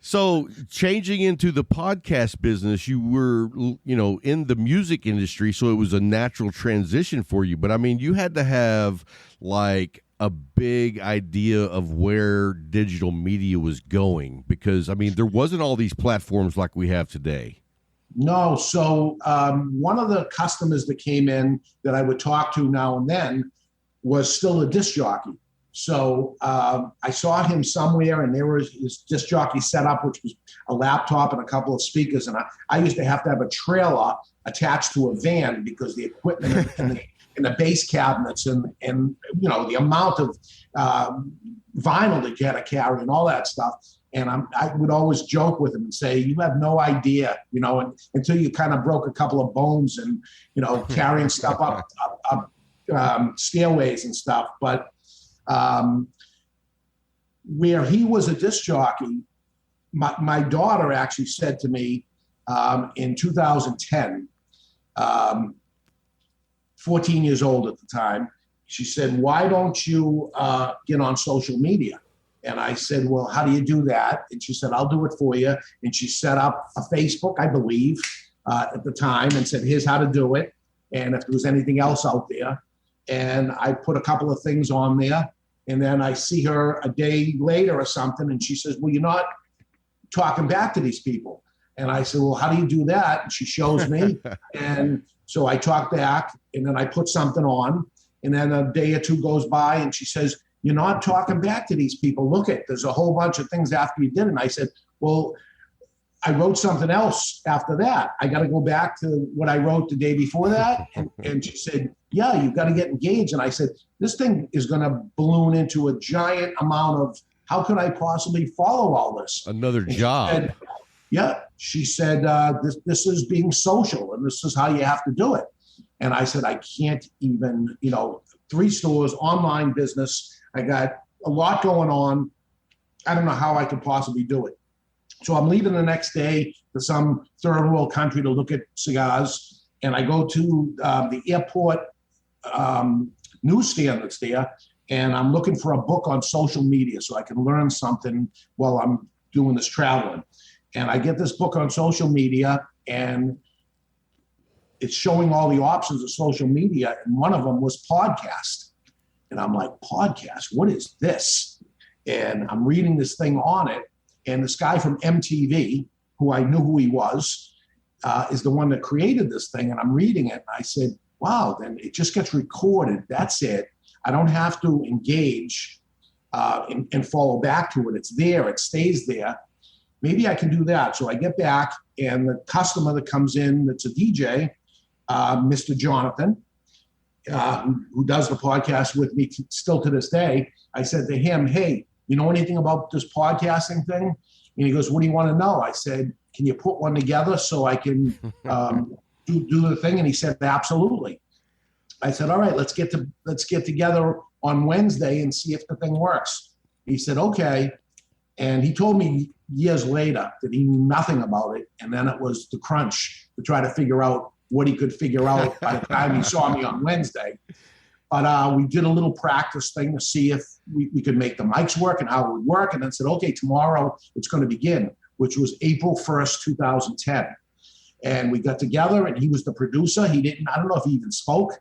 So changing into the podcast business, you were, in the music industry, so it was a natural transition for you. But, I mean, you had to have, like, a big idea of where digital media was going because, I mean, there wasn't all these platforms like we have today. No. So one of the customers that came in that I would talk to now and then was still a disc jockey. So I saw him somewhere, and there was his disc jockey setup, which was a laptop and a couple of speakers. And I used to have a trailer attached to a van because the equipment and the bass cabinets and the amount of vinyl that you had to carry and all that stuff. And I would always joke with him and say, you have no idea, until you kind of broke a couple of bones and, carrying stuff up stairways and stuff. But where he was a disc jockey, my daughter actually said to me in 2010, 14 years old at the time, she said, why don't you get on social media? And I said, well, how do you do that? And she said, I'll do it for you. And she set up a Facebook, I believe, at the time, and said, here's how to do it. And if there was anything else out there. And I put a couple of things on there. And then I see her a day later or something. And she says, well, you're not talking back to these people. And I said, well, how do you do that? And she shows me. And so I talk back, and then I put something on. And then a day or two goes by, and she says, you're not talking back to these people. Look there's a whole bunch of things after you did. And I said, well, I wrote something else after that. I got to go back to what I wrote the day before that. And she said, yeah, you've got to get engaged. And I said, this thing is going to balloon into a giant amount of, how could I possibly follow all this? Another job. She said, this is being social, and this is how you have to do it. And I said, I can't even, 3 stores, online business. I got a lot going on. I don't know how I could possibly do it. So I'm leaving the next day to some third world country to look at cigars. And I go to the airport newsstand that's there, and I'm looking for a book on social media so I can learn something while I'm doing this traveling. And I get this book on social media, and it's showing all the options of social media. And one of them was podcast. And I'm like, podcast, what is this? And I'm reading this thing on it. And this guy from MTV, who I knew who he was, is the one that created this thing. And I'm reading it. And I said, wow, then it just gets recorded. That's it. I don't have to engage and follow back to it. It's there. It stays there. Maybe I can do that. So I get back, and the customer that comes in that's a DJ, Mr. Jonathan, who does the podcast with me still to this day, I said to him, hey, you know anything about this podcasting thing? And he goes, what do you want to know? I said, can you put one together so I can do the thing? And he said, absolutely. I said, all right, let's get together on Wednesday and see if the thing works. He said, okay. And he told me years later that he knew nothing about it. And then it was the crunch to try to figure out what he could figure out by the time he saw me on Wednesday. But we did a little practice thing to see if we could make the mics work and how it would work. And then said, okay, tomorrow it's going to begin, which was April 1st, 2010. And we got together, and he was the producer. I don't know if he even spoke,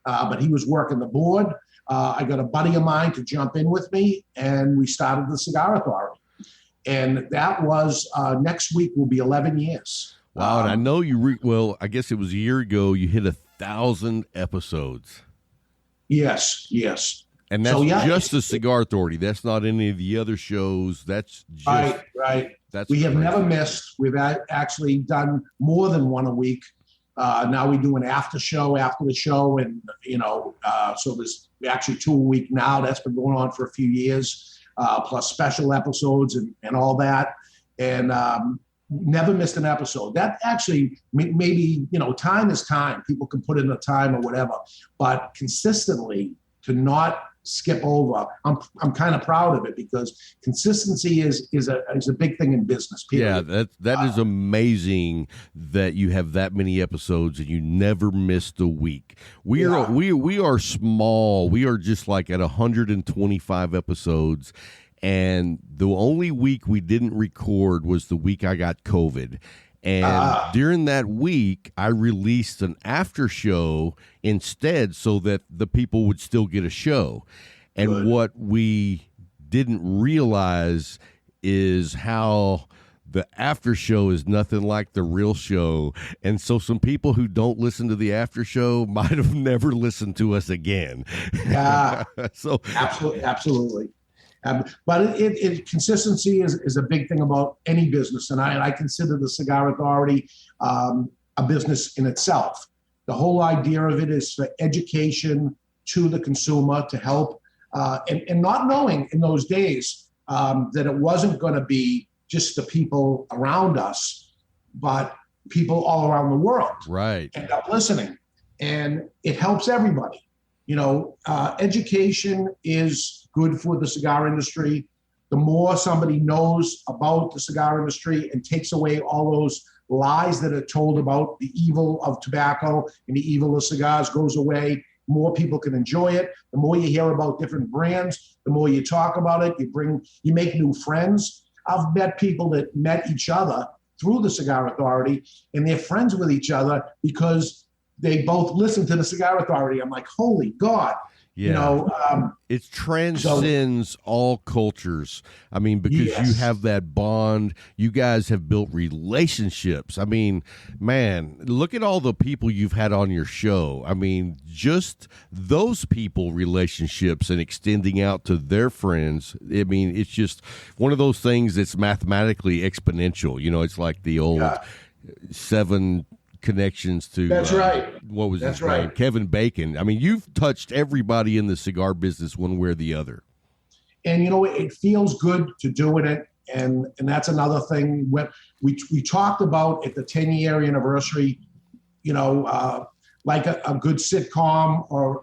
but he was working the board. I got a buddy of mine to jump in with me, and we started the Cigar Authority. And that was, next week will be 11 years. Wow. And I know I guess it was a year ago, you hit 1,000 episodes. Yes. And that's just the Cigar Authority. That's not any of the other shows. That's just right. We have never missed. We've actually done more than one a week. Now we do an after show after the show, and so there's actually 2 a week now. That's been going on for a few years, plus special episodes and all that, and never missed an episode. That actually maybe time is time. People can put in the time or whatever, but consistently to not skip over. I'm kind of proud of it, because consistency is a big thing in business. Period. Yeah, that is amazing that you have that many episodes and you never missed a week. We are small. We are just like at 125 episodes. And the only week we didn't record was the week I got COVID. And during that week, I released an after show instead so that the people would still get a show. And good. What we didn't realize is how the after show is nothing like the real show. And so some people who don't listen to the after show might have never listened to us again. Yeah, so absolutely. But consistency is a big thing about any business, and I consider the Cigar Authority a business in itself. The whole idea of it is for education to the consumer, to help, and not knowing in those days that it wasn't going to be just the people around us, but people all around the world end up listening, and it helps everybody. Education is good for the cigar industry. The more somebody knows about the cigar industry and takes away all those lies that are told about the evil of tobacco and the evil of cigars goes away, more people can enjoy it. The more you hear about different brands, the more you talk about it, you make new friends. I've met people that met each other through the Cigar Authority, and they're friends with each other because they both listen to the Cigar Authority. I'm like, holy God. It transcends all cultures. I mean, because you have that bond. You guys have built relationships. I mean, man, look at all the people you've had on your show. I mean, just those people relationships and extending out to their friends. I mean, it's just one of those things that's mathematically exponential. It's like the old 7 connections to that's right. What was that's his name? Right. Kevin Bacon. I mean, you've touched everybody in the cigar business one way or the other. And it feels good to do it. And that's another thing. When we talked about at the 10-year anniversary, like a good sitcom or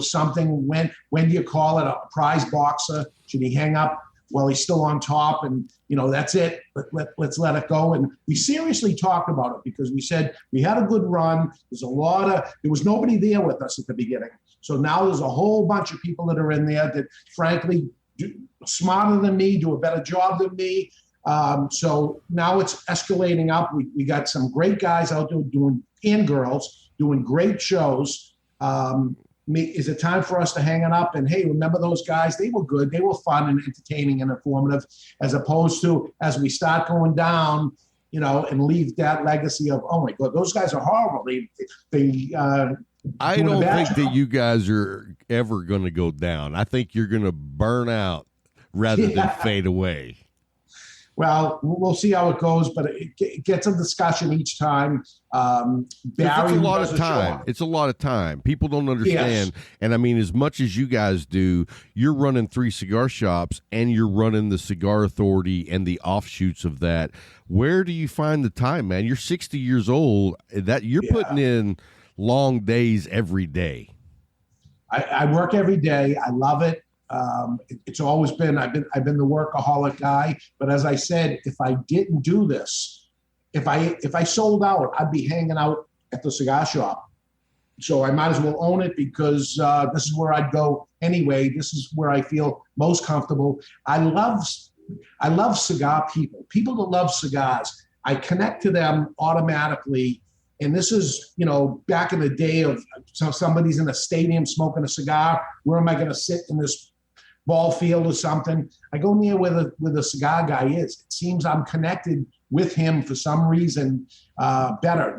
something. When do you call it a prize boxer? Should he hang up while he's still on top? And that's it. Let's let it go. And we seriously talked about it because we said we had a good run. There was nobody there with us at the beginning. So now there's a whole bunch of people that are in there that, frankly, smarter than me, do a better job than me. So now it's escalating up. We got some great guys out there and girls doing great shows. Is it time for us to hang it up? And hey, remember those guys? They were good. They were fun and entertaining and informative, as opposed to as we start going down, and leave that legacy of, oh my God, those guys are horrible. I don't think that you guys are ever going to go down. I think you're going to burn out rather than fade away. Well, we'll see how it goes, but it gets a discussion each time. Barry, it's a lot of time. It's a lot of time. People don't understand. Yes. And I mean, as much as you guys do, you're running 3 cigar shops and you're running the Cigar Authority and the offshoots of that. Where do you find the time, man? You're 60 years old. That you're putting in long days every day. I work every day. I love it. It's always been, I've been the workaholic guy, but as I said, if I didn't do this, if I sold out, I'd be hanging out at the cigar shop. So I might as well own it because this is where I'd go anyway. This is where I feel most comfortable. I love cigar people that love cigars. I connect to them automatically. And this is, back in the day of somebody's in a stadium smoking a cigar. Where am I going to sit in this ball field or something? I go near where the cigar guy is. It seems I'm connected with him for some reason better.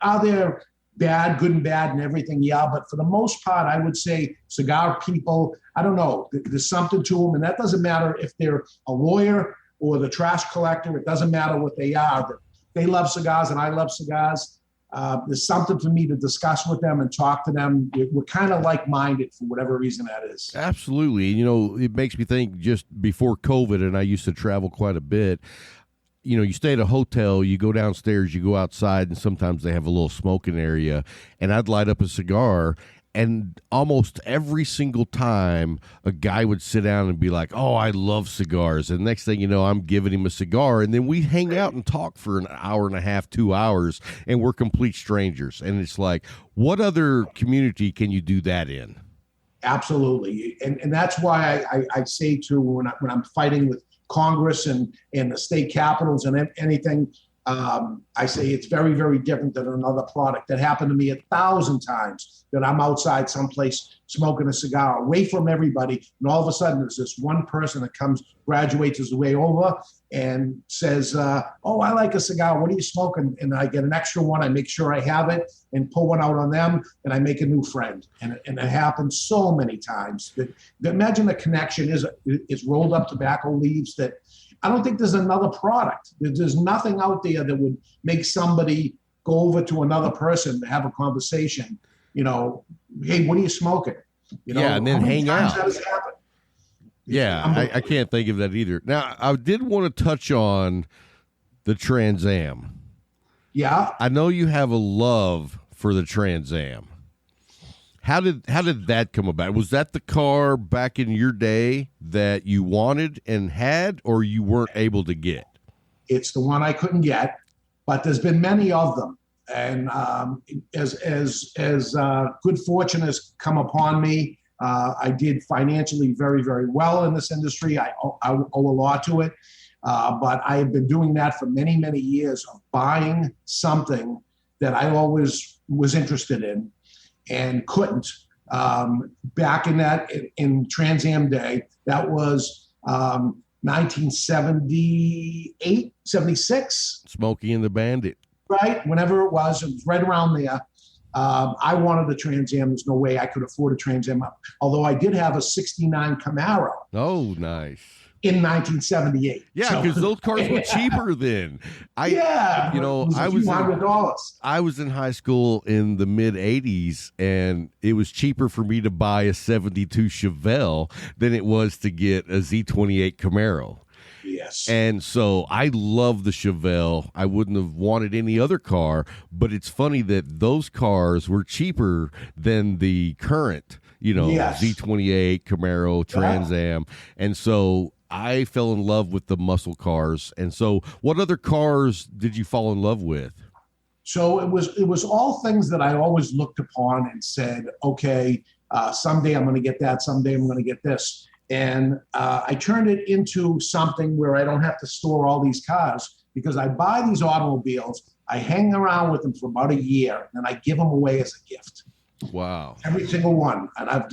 Are there good and bad and everything? Yeah, but for the most part, I would say cigar people, I don't know, there's something to them. And that doesn't matter if they're a lawyer or the trash collector. It doesn't matter what they are. They love cigars and I love cigars. There's something for me to discuss with them and talk to them. We're kind of like-minded for whatever reason that is. Absolutely. It makes me think just before COVID, and I used to travel quite a bit, you stay at a hotel, you go downstairs, you go outside, and sometimes they have a little smoking area, and I'd light up a cigar, and almost every single time a guy would sit down and be like, oh, I love cigars. And next thing you know, I'm giving him a cigar. And then we hang out and talk for an hour and a half, 2 hours, and we're complete strangers. And it's like, what other community can you do that in? Absolutely. And that's why I say to when I'm fighting with Congress and the state capitals and anything, I say it's very, very different than another product. That happened to me 1,000 times, that I'm outside someplace smoking a cigar away from everybody. And all of a sudden there's this one person that graduates his way over and says, oh, I like a cigar. What are you smoking? And I get an extra one. I make sure I have it and pull one out on them, and I make a new friend. And it happens so many times that imagine the connection is rolled up tobacco leaves that I don't think there's another product. There's nothing out there that would make somebody go over to another person to have a conversation. Hey, what are you smoking? And then hang out. That has happened? Yeah, I can't think of that either. Now, I did want to touch on the Trans Am. Yeah. I know you have a love for the Trans Am. How did that come about? Was that the car back in your day that you wanted and had, or you weren't able to get? It's the one I couldn't get, but there's been many of them. And as good fortune has come upon me, I did financially very, very well in this industry. I owe a lot to it. But I have been doing that for many, many years, of buying something that I always was interested in and couldn't. back in Trans Am day. That was 1978, 76. Smokey and the Bandit. Right? Whenever it was right around there. I wanted a Trans Am. There's no way I could afford a Trans Am. Although I did have a 69 Camaro. Oh, nice. In 1978. Yeah, because those cars were cheaper then. It was $200. I was in high school in the mid 80s, and it was cheaper for me to buy a 72 Chevelle than it was to get a Z28 Camaro. Yes. And so I love the Chevelle. I wouldn't have wanted any other car, but it's funny that those cars were cheaper than the current, Z28, Camaro, Trans Am. And so I fell in love with the muscle cars. And so what other cars did you fall in love with? So it was all things that I always looked upon and said, okay, someday I'm going to get that. Someday I'm going to get this. And I turned it into something where I don't have to store all these cars, because I buy these automobiles, I hang around with them for about a year, and I give them away as a gift. Wow. Every single one. And I've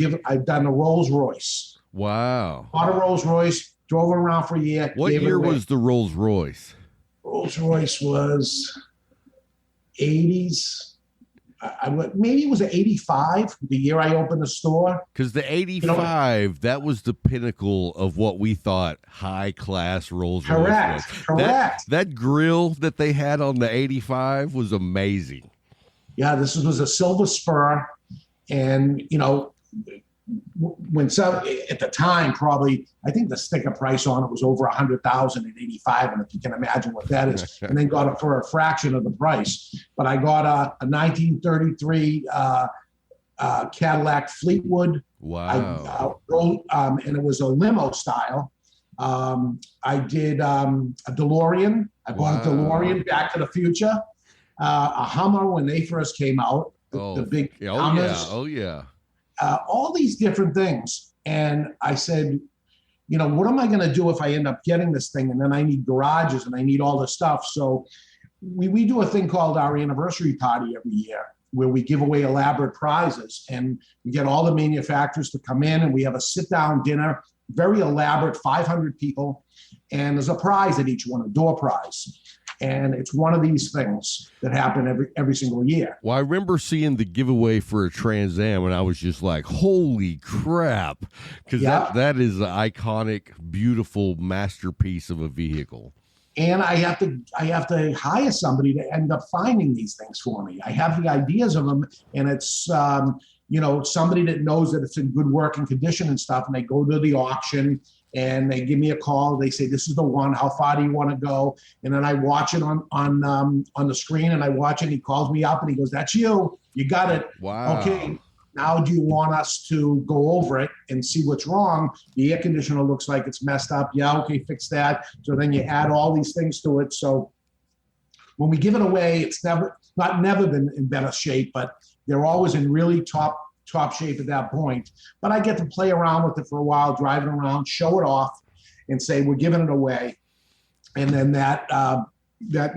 done a Rolls Royce. Wow. Bought a Rolls Royce, drove it around for a year. What year was the Rolls Royce? Rolls Royce was 80s. Maybe it was an 85, the year I opened the store. Because the 85, that was the pinnacle of what we thought high-class Rolls Royce was. Correct. That grill that they had on the 85 was amazing. Yeah, this was a silver spur. And, at the time, probably, I think the sticker price on it was over $100,000 in 85, and if you can imagine what that is, and then got it for a fraction of the price. But I got a 1933 Cadillac Fleetwood. Wow. And it was a limo style. I did a DeLorean. I bought a DeLorean, Back to the Future. A Hummer when they first came out. The big Hummers. Oh, yeah. All these different things. And I said, what am I going to do if I end up getting this thing? And then I need garages and I need all this stuff. So we do a thing called our anniversary party every year, where we give away elaborate prizes, and we get all the manufacturers to come in, and we have a sit-down dinner, very elaborate, 500 people. And there's a prize at each one, a door prize. And it's one of these things that happen every single year. Well, I remember seeing the giveaway for a Trans Am, and I was just like, holy crap. Because that is an iconic, beautiful masterpiece of a vehicle. And I have to hire somebody to end up finding these things for me. I have the ideas of them, and it's somebody that knows that it's in good working condition and stuff, and they go to the auction and they give me a call. They say, this is the one. How far do you want to go? And then I watch it on the screen, and I watch it. And he calls me up and he goes, that's you. You got it. Wow. Okay. Now, do you want us to go over it and see what's wrong? The air conditioner looks like it's messed up. Yeah. Okay. Fix that. So then you add all these things to it. So when we give it away, it's never been in better shape, but they're always in really top shape at that point. But I get to play around with it for a while, drive it around, show it off, and say we're giving it away. And then that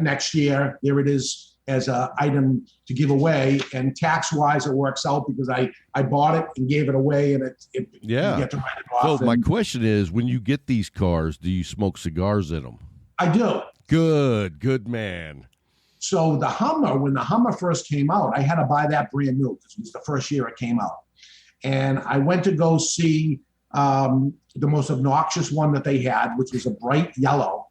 next year, there it is as an item to give away. And tax-wise, it works out because I bought it and gave it away, and you get to write it off. So my question is, when you get these cars, do you smoke cigars in them? I do. Good man. So the Hummer, when the Hummer first came out, I had to buy that brand new because it was the first year it came out. And I went to go see the most obnoxious one that they had, which was a bright yellow.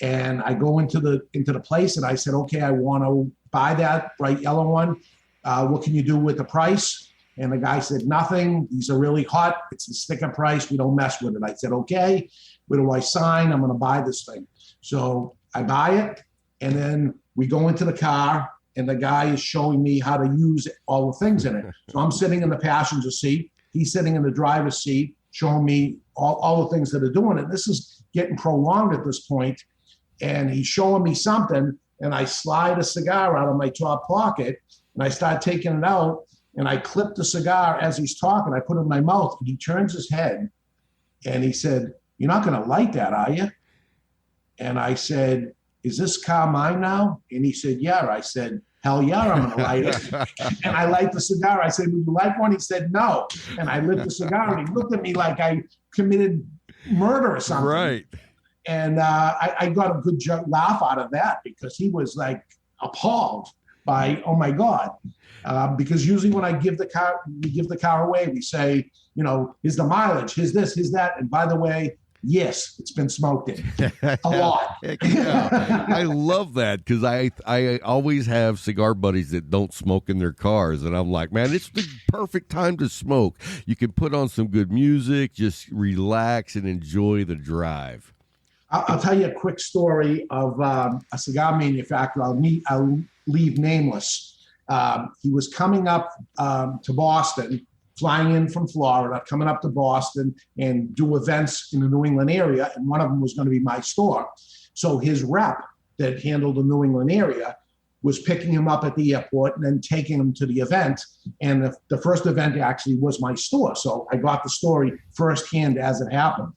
And I go into the place and I said, okay, I want to buy that bright yellow one. What can you do with the price? And the guy said, nothing. These are really hot. It's the sticker price. We don't mess with it. I said, okay, where do I sign? I'm going to buy this thing. So I buy it, and then we go into the car, and the guy is showing me how to use all the things in it. So I'm sitting in the passenger seat. He's sitting in the driver's seat, showing me all the things that are doing it. This is getting prolonged at this point, and he's showing me something, and I slide a cigar out of my top pocket, and I start taking it out, and I clip the cigar as he's talking. I put it in my mouth, and he turns his head, and he said, you're not going to light that, are you? And I said, is this car mine now? And he said, yeah. I said, Hell yeah, I'm going to light it. And I light the cigar. I said, would you like one? He said, no. And I lit the cigar, and he looked at me like I committed murder or something. Right. And I got a good laugh out of that, because he was like appalled by, oh my God. Because usually when we give the car away, we say, you know, here's the mileage, here's this, here's that. And by the way, yes, it's been smoked in a lot. Yeah. I love that, because I always have cigar buddies that don't smoke in their cars, and I'm like, man, it's the perfect time to smoke. You can put on some good music, just relax and enjoy the drive. I'll tell you a quick story of a cigar manufacturer. I'll leave nameless. He was coming up to Boston, flying in from Florida, coming up to Boston and do events in the New England area. And one of them was going to be my store. So his rep that handled the New England area was picking him up at the airport and then taking him to the event. And the first event actually was my store. So I got the story firsthand as it happened.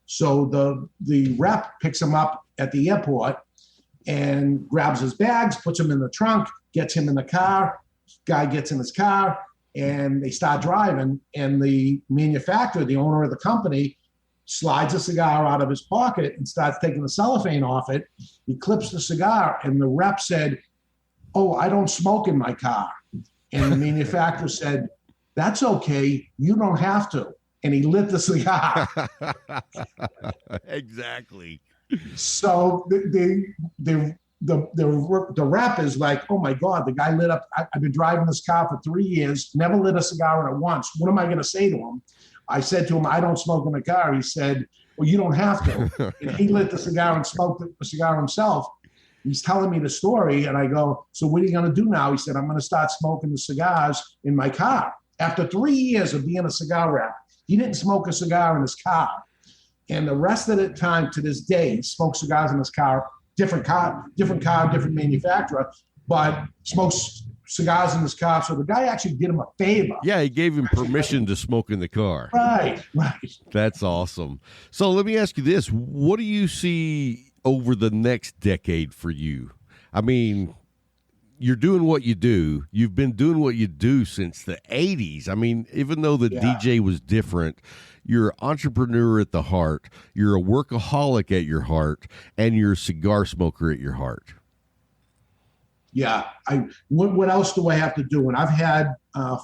So the rep picks him up at the airport and grabs his bags, puts him in the trunk, gets him in the car. Guy gets in his car, and they start driving. And the manufacturer, the owner of the company, slides a cigar out of his pocket and starts taking the cellophane off it. He clips the cigar, and the rep said, "Oh, I don't smoke in my car." And the manufacturer said, "That's okay. You don't have to." And he lit the cigar. Exactly. So the rep is like, oh my God, the guy lit up. I've been driving this car for 3 years, never lit a cigar in it once. What am I going to say to him? I said to him, I don't smoke in the car. He said, well, you don't have to. And he lit the cigar and smoked the cigar himself. He's telling me the story, and I go, so what are you going to do now? He said, I'm going to start smoking the cigars in my car. After 3 years of being a cigar rep, he didn't smoke a cigar in his car. And the rest of the time to this day, he smokes cigars in his car, different car, different manufacturer, but smokes cigars in his car. So the guy actually did him a favor. Yeah, he gave him permission to smoke in the car. Right. That's awesome. So let me ask you this. What do you see over the next decade for you? I mean, you're doing what you do. You've been doing what you do since the 80s. I mean, even though the DJ was different, you're an entrepreneur at the heart. You're a workaholic at your heart, and you're a cigar smoker at your heart. Yeah. What else do I have to do? And I've had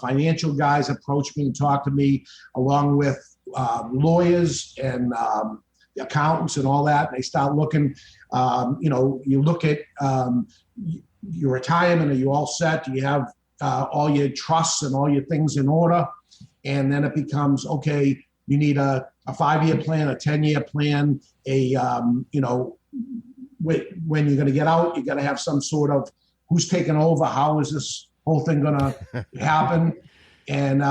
financial guys approach me and talk to me, along with lawyers and accountants and all that. And they start looking, you look at your retirement. Are you all set? Do you have all your trusts and all your things in order? And then it becomes, okay, you need a 5-year plan, a 10-year plan, when you're going to get out, you got to have some sort of who's taking over, how is this whole thing going to happen? And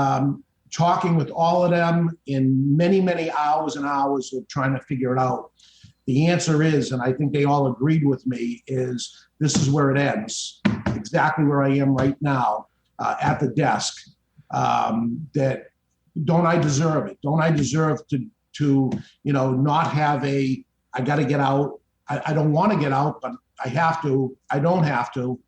talking with all of them in many, many hours and hours of trying to figure it out. The answer is, and I think they all agreed with me, is this is where it ends, exactly where I am right now at the desk. That don't I deserve it? Don't I deserve to not have I got to get out. I don't want to get out, but I have to. I don't have to.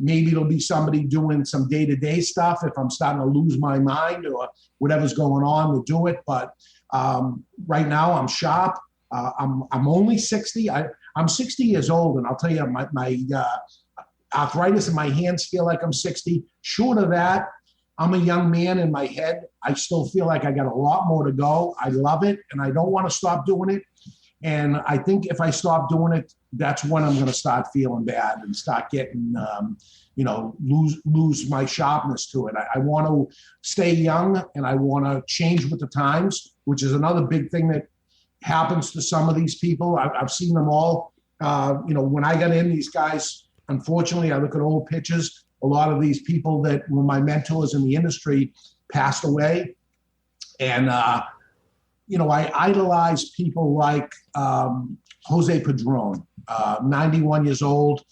Maybe it'll be somebody doing some day-to-day stuff if I'm starting to lose my mind or whatever's going on to do it. But right now I'm sharp. I'm only 60. I'm 60 years old, and I'll tell you, my arthritis in my hands feel like I'm 60. Short of that, I'm a young man in my head. I still feel like I got a lot more to go. I love it, and I don't want to stop doing it. And I think if I stop doing it, that's when I'm going to start feeling bad and start getting, lose my sharpness to it. I want to stay young, and I want to change with the times, which is another big thing that happens to some of these people. I've seen them all. When I got in, these guys, unfortunately, I look at old pictures. A lot of these people that were my mentors in the industry passed away. And, I idolize people like Jose Padron, 91 years old.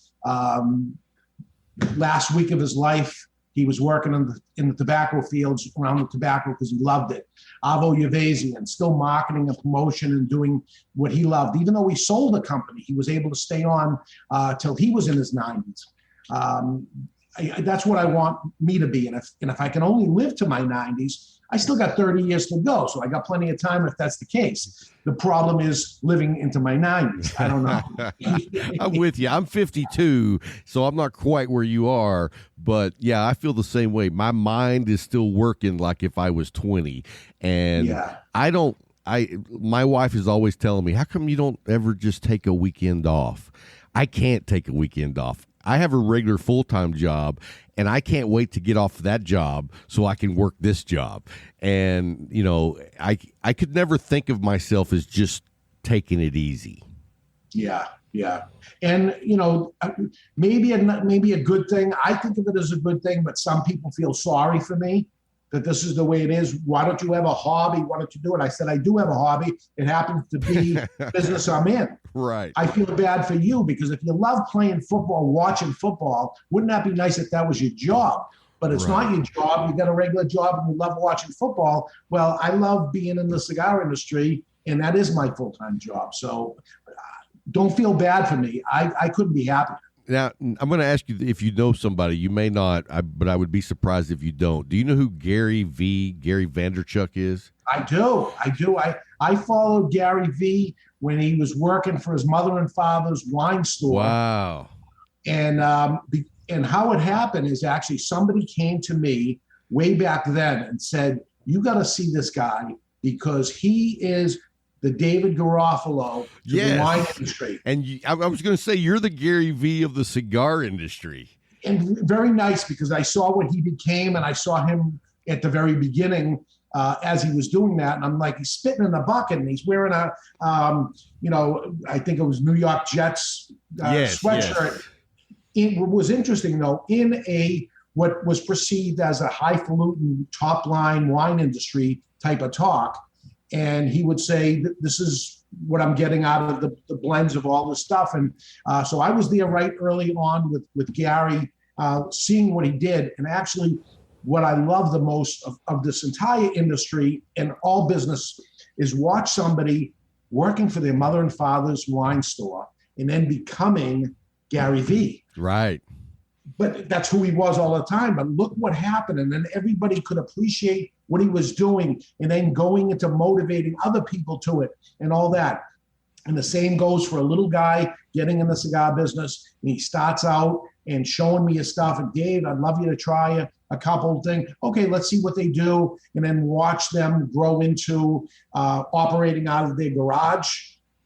Last week of his life, he was working in the tobacco fields around the tobacco because he loved it. Avo Yavazian, still marketing and promotion and doing what he loved. Even though he sold the company, he was able to stay on till he was in his 90s. That's what I want me to be. And if I can only live to my 90s, I still got 30 years to go. So I got plenty of time if that's the case. The problem is living into my 90s. I don't know. I'm with you. I'm 52, so I'm not quite where you are. But yeah, I feel the same way. My mind is still working like if I was 20. And Yeah. my wife is always telling me, how come you don't ever just take a weekend off? I can't take a weekend off. I have a regular full-time job, and I can't wait to get off that job so I can work this job. And, you know, I could never think of myself as just taking it easy. Yeah. And, you know, maybe a good thing. I think of it as a good thing, but some people feel sorry for me that this is the way it is. Why don't you have a hobby? Why don't you do it? I said, I do have a hobby. It happens to be business I'm in. Right. I feel bad for you because if you love playing football, watching football, wouldn't that be nice if that was your job? But it's not your job. You got a regular job and you love watching football. Well, I love being in the cigar industry, and that is my full-time job. So don't feel bad for me. I couldn't be happier. Now, I'm going to ask you if you know somebody. You may not, but I would be surprised if you don't. Do you know who Gary Vanderchuck is? I do. I followed Gary V when he was working for his mother and father's wine store. Wow. And how it happened is actually somebody came to me way back then and said, you got to see this guy because he is the David Garofalo to the wine industry. And I was going to say, you're the Gary V of the cigar industry. And very nice because I saw what he became and I saw him at the very beginning as he was doing that. And I'm like, he's spitting in the bucket and he's wearing a, I think it was New York Jets sweatshirt. It was interesting, though, in what was perceived as a highfalutin top-line wine industry type of talk. And he would say, this is what I'm getting out of the blends of all this stuff. And so I was there right early on with Gary, seeing what he did. And actually, what I love the most of this entire industry and all business is watch somebody working for their mother and father's wine store and then becoming Gary V. Right. But that's who he was all the time. But look what happened. And then everybody could appreciate what he was doing and then going into motivating other people to it and all that. And the same goes for a little guy getting in the cigar business. And he starts out and showing me his stuff. And Dave, I'd love you to try a couple of things. Okay, let's see what they do. And then watch them grow into operating out of their garage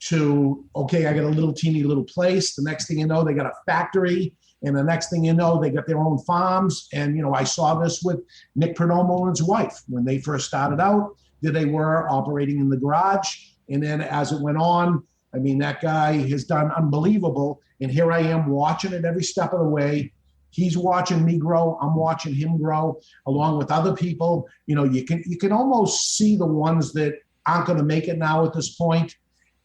to, okay, I got a little teeny little place. The next thing you know, they got a factory. And the next thing you know, they got their own farms. And, you know, I saw this with Nick Perdomo and his wife. When they first started out, they were operating in the garage. And then as it went on, I mean, that guy has done unbelievable. And here I am watching it every step of the way. He's watching me grow. I'm watching him grow along with other people. You know, you can almost see the ones that aren't going to make it now at this point.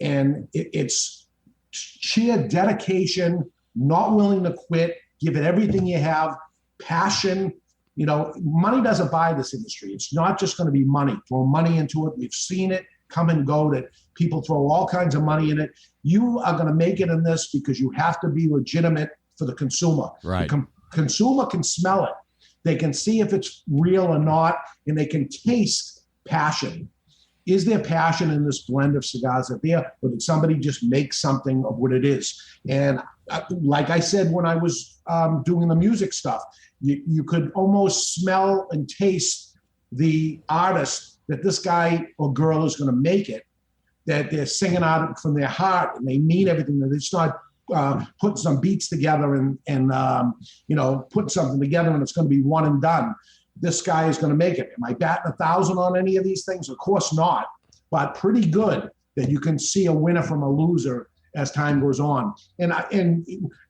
And it's sheer dedication, not willing to quit, give it everything you have, passion. You know, money doesn't buy this industry. It's not just going to be money. Throw money into it. We've seen it come and go that people throw all kinds of money in it. You are going to make it in this because you have to be legitimate for the consumer. Right. The consumer can smell it. They can see if it's real or not, and they can taste passion. Is there passion in this blend of cigars out there, or did somebody just make something of what it is? And like I said, when I was doing the music stuff, you could almost smell and taste the artist that this guy or girl is going to make it, that they're singing out from their heart and they mean everything. That they start putting some beats together and you know, putting something together and it's going to be one and done. This guy is going to make it. Am I batting 1,000 on any of these things? Of course not, but pretty good that you can see a winner from a loser as time goes on. And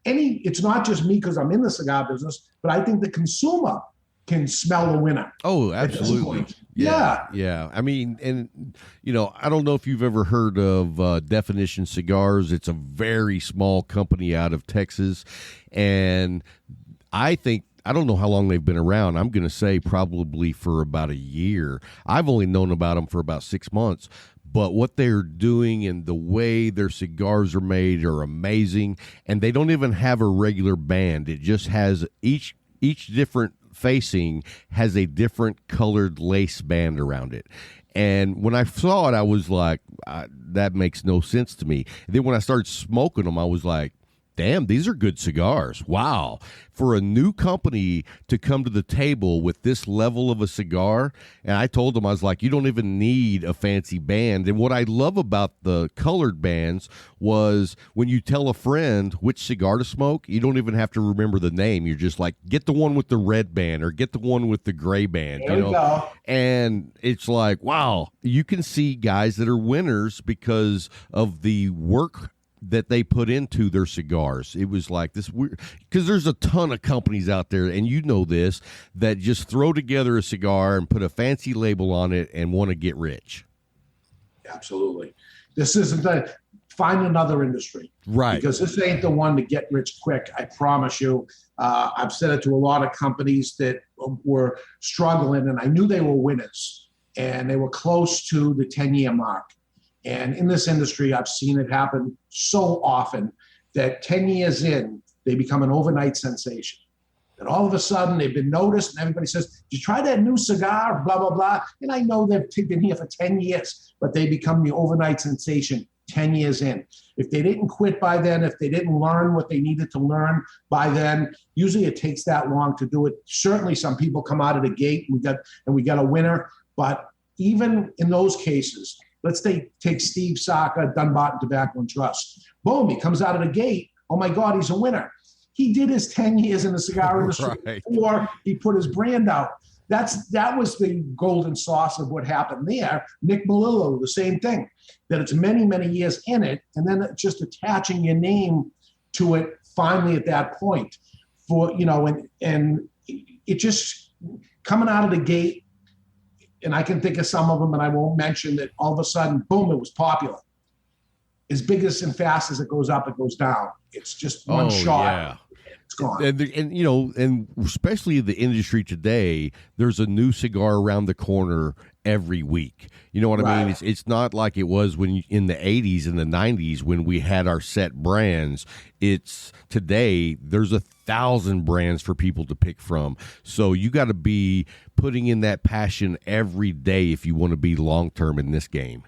it's not just me because I'm in the cigar business, but I think the consumer can smell the winner. Oh, absolutely. Yeah. I mean, and you know, I don't know if you've ever heard of Definition Cigars. It's a very small company out of Texas, and I don't know how long they've been around. I'm going to say probably for about a year. I've only known about them for about 6 months, but what they're doing and the way their cigars are made are amazing. And they don't even have a regular band. It just has each different facing has a different colored lace band around it. And when I saw it, I was like, that makes no sense to me. And then when I started smoking them, I was like, damn, these are good cigars. Wow. For a new company to come to the table with this level of a cigar, and I told them, I was like, you don't even need a fancy band. And what I love about the colored bands was when you tell a friend which cigar to smoke, you don't even have to remember the name. You're just like, get the one with the red band or get the one with the gray band. There you go. And it's like, wow, you can see guys that are winners because of the work that they put into their cigars. It was like this weird, because there's a ton of companies out there, and you know this, that just throw together a cigar and put a fancy label on it and want to get rich. Absolutely. This isn't find another industry. Right. Because this ain't the one to get rich quick. I promise you. I've said it to a lot of companies that were struggling, and I knew they were winners, and they were close to the 10-year mark. And in this industry, I've seen it happen so often that 10 years in, they become an overnight sensation. And all of a sudden, they've been noticed, and everybody says, did you try that new cigar, blah, blah, blah. And I know they've been here for 10 years, but they become the overnight sensation 10 years in. If they didn't quit by then, if they didn't learn what they needed to learn by then, usually it takes that long to do it. Certainly, some people come out of the gate, and we got a winner. But even in those cases, let's take Steve Saka, Dunbarton Tobacco and Trust. Boom, he comes out of the gate. Oh my God, he's a winner. He did his 10 years in the cigar industry before he put his brand out. That was the golden sauce of what happened there. Nick Melillo, the same thing. That it's many, many years in it, and then just attaching your name to it finally at that point. And it just coming out of the gate. And I can think of some of them, and I won't mention that all of a sudden, boom, it was popular. As big as and fast as it goes up, it goes down. It's just one shot. Yeah. It's gone. And especially the industry today, there's a new cigar around the corner every week. You know what I mean? It's not like it was in the 80s and the 90s when we had our set brands. It's today, there's 1,000 brands for people to pick from. So you got to be putting in that passion every day if you want to be long-term in this game.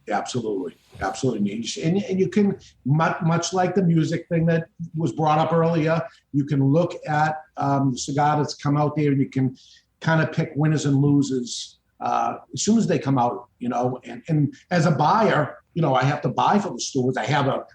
Absolutely. Absolutely. And you can, much like the music thing that was brought up earlier, you can look at the cigar that's come out there, and you can kind of pick winners and losers as soon as they come out, and as a buyer, I have to buy for the stores. I have a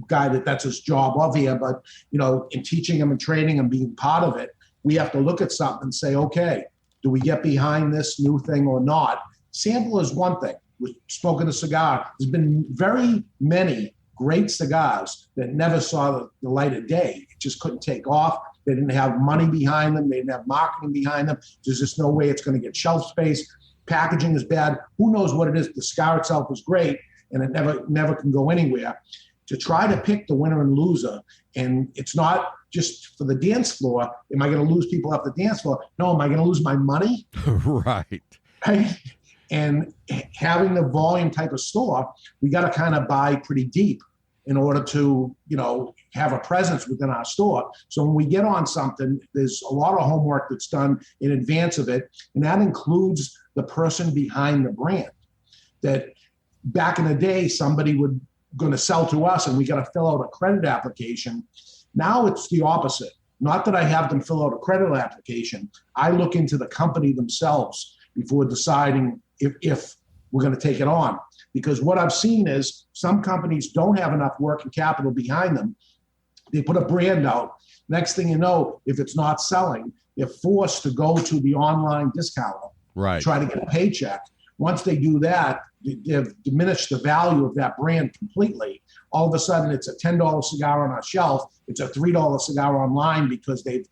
guy that's his job of here, but, in teaching him and training him, being part of it, we have to look at something and say, okay, do we get behind this new thing or not? Sample is one thing. We're smoking a cigar. There's been very many great cigars that never saw the light of day. It just couldn't take off. They didn't have money behind them. They didn't have marketing behind them. There's just no way it's going to get shelf space. Packaging is bad. Who knows what it is? The cigar itself is great, and it never can go anywhere. To try to pick the winner and loser, and it's not just for the dance floor. Am I going to lose people off the dance floor? No. Am I going to lose my money? Right. And having the volume type of store, we got to kind of buy pretty deep in order to, have a presence within our store. So when we get on something, there's a lot of homework that's done in advance of it. And that includes the person behind the brand. That back in the day, somebody would going to sell to us and we got to fill out a credit application. Now it's the opposite. Not that I have them fill out a credit application. I look into the company themselves before deciding if we're going to take it on. Because what I've seen is some companies don't have enough working capital behind them. They put a brand out. Next thing you know, if it's not selling, they're forced to go to the online discounter, try to get a paycheck. Once they do that, they've diminished the value of that brand completely. All of a sudden, it's a $10 cigar on our shelf. It's a $3 cigar online because they've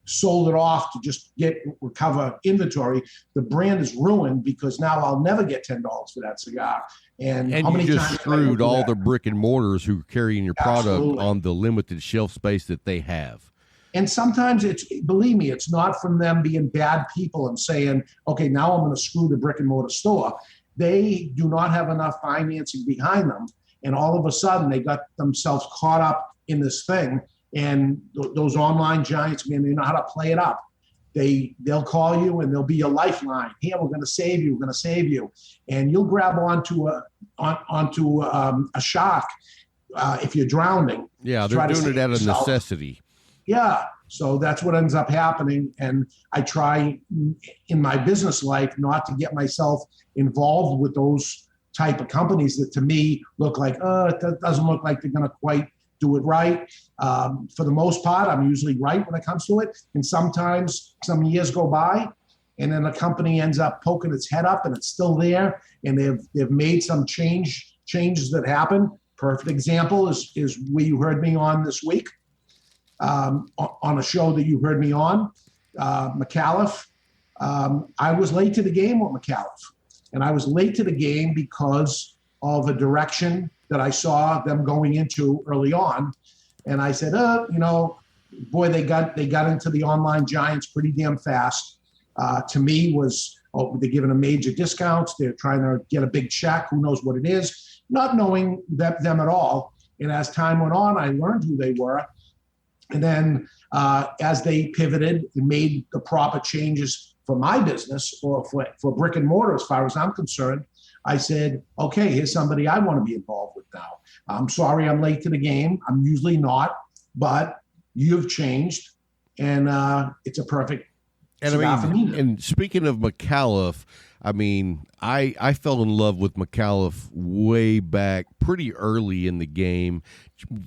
sold it off to just recover inventory. The brand is ruined because now I'll never get $10 for that cigar. And how many you just times screwed all the brick and mortars who are carrying your product on the limited shelf space that they have. And sometimes believe me, it's not from them being bad people and saying, okay, now I'm going to screw the brick and mortar store. they do not have enough financing behind them. And all of a sudden they got themselves caught up in this thing. And those online giants, man, they know how to play it up. They'll call you and they'll be your lifeline. Here, we're going to save you. We're going to save you. And you'll grab onto a shark if you're drowning. Yeah, they're doing it out of necessity. Yeah. So that's what ends up happening. And I try in my business life not to get myself involved with those type of companies that to me look like, it doesn't look like they're going to quite do it right. For the most part, I'm usually right when it comes to it. And sometimes some years go by and then a company ends up poking its head up and it's still there. And they've made some changes that happen. Perfect example is where you heard me on this week. On a show that you heard me on, McAuliffe. I was late to the game with McAuliffe, and I was late to the game because of a direction that I saw them going into early on, and I said, boy, they got into the online giants pretty damn fast. To me, they're giving them major discounts. They're trying to get a big check. Who knows what it is? Not knowing them at all. And as time went on, I learned who they were. And then as they pivoted and made the proper changes for my business or for brick and mortar, as far as I'm concerned, I said, okay, here's somebody I want to be involved with now. I'm sorry I'm late to the game. I'm usually not, but you've changed, and it's a perfect cigar for me. And speaking of McAuliffe, I mean, I fell in love with McAuliffe way back pretty early in the game.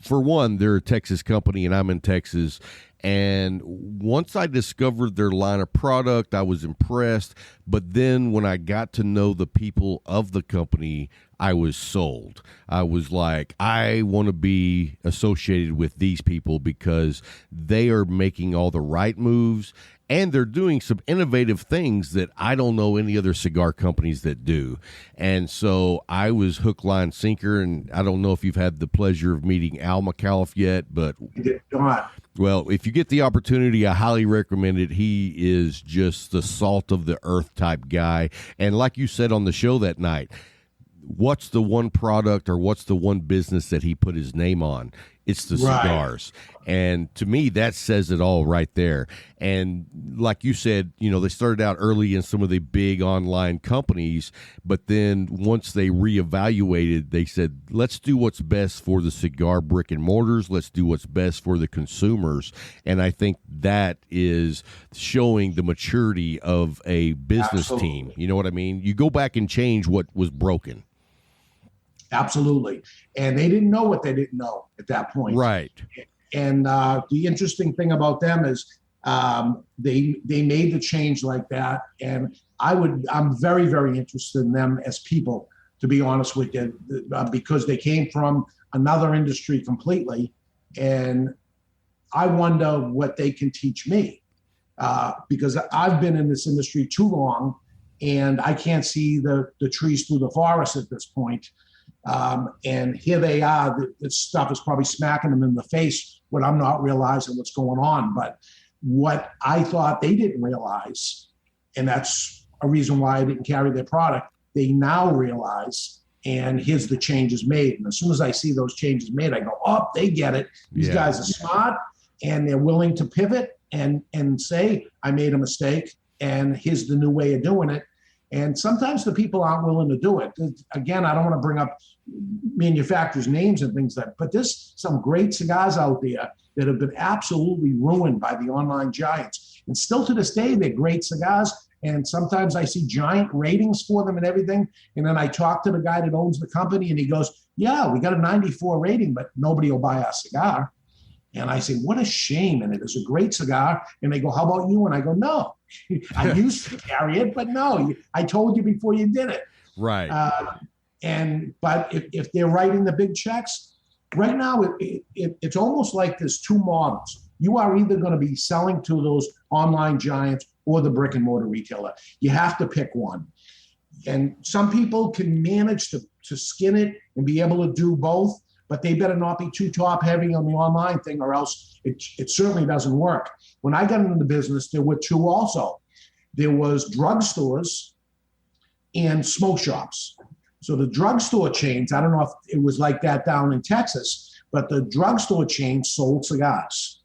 For one, they're a Texas company and I'm in Texas. And once I discovered their line of product, I was impressed. But then when I got to know the people of the company, I was sold. I was like, I want to be associated with these people because they are making all the right moves. And they're doing some innovative things that I don't know any other cigar companies that do. And so I was hook, line, sinker. And I don't know if you've had the pleasure of meeting Al McAuliffe yet, but well, if you get the opportunity, I highly recommend it. He is just the salt of the earth type guy. And like you said on the show that night, what's the one product or what's the one business that he put his name on? It's the cigars. And to me, that says it all right there. And like you said, they started out early in some of the big online companies, but then once they reevaluated, they said, let's do what's best for the cigar brick and mortars. Let's do what's best for the consumers. And I think that is showing the maturity of a business team. You know what I mean? You go back and change what was broken. Absolutely. And they didn't know what they didn't know at that point. Right. And the interesting thing about them is they made the change like that. And I'm very, very interested in them as people, to be honest with you, because they came from another industry completely. And I wonder what they can teach me because I've been in this industry too long and I can't see the trees through the forest at this point. And here they are. This stuff is probably smacking them in the face when I'm not realizing what's going on. But what I thought they didn't realize, and that's a reason why I didn't carry their product, they now realize, and here's the changes made. And as soon as I see those changes made, I go, oh, they get it. These guys are smart, and they're willing to pivot and say, I made a mistake, and here's the new way of doing it. And sometimes the people aren't willing to do it. Again, I don't want to bring up manufacturers' names and things like that, but there's some great cigars out there that have been absolutely ruined by the online giants. And still to this day, they're great cigars. And sometimes I see giant ratings for them and everything. And then I talk to the guy that owns the company and he goes, yeah, we got a 94 rating, but nobody will buy our cigar. And I say, what a shame. And it is a great cigar. And they go, how about you? And I go, no, I used to carry it, but no, I told you before you did it. Right. But if they're writing the big checks, right now, it's almost like there's two models. You are either going to be selling to those online giants or the brick and mortar retailer. You have to pick one. And some people can manage to skin it and be able to do both, but they better not be too top heavy on the online thing or else it certainly doesn't work. When I got into the business, there were two also. There was drugstores and smoke shops. So the drugstore chains, I don't know if it was like that down in Texas, but the drugstore chains sold cigars.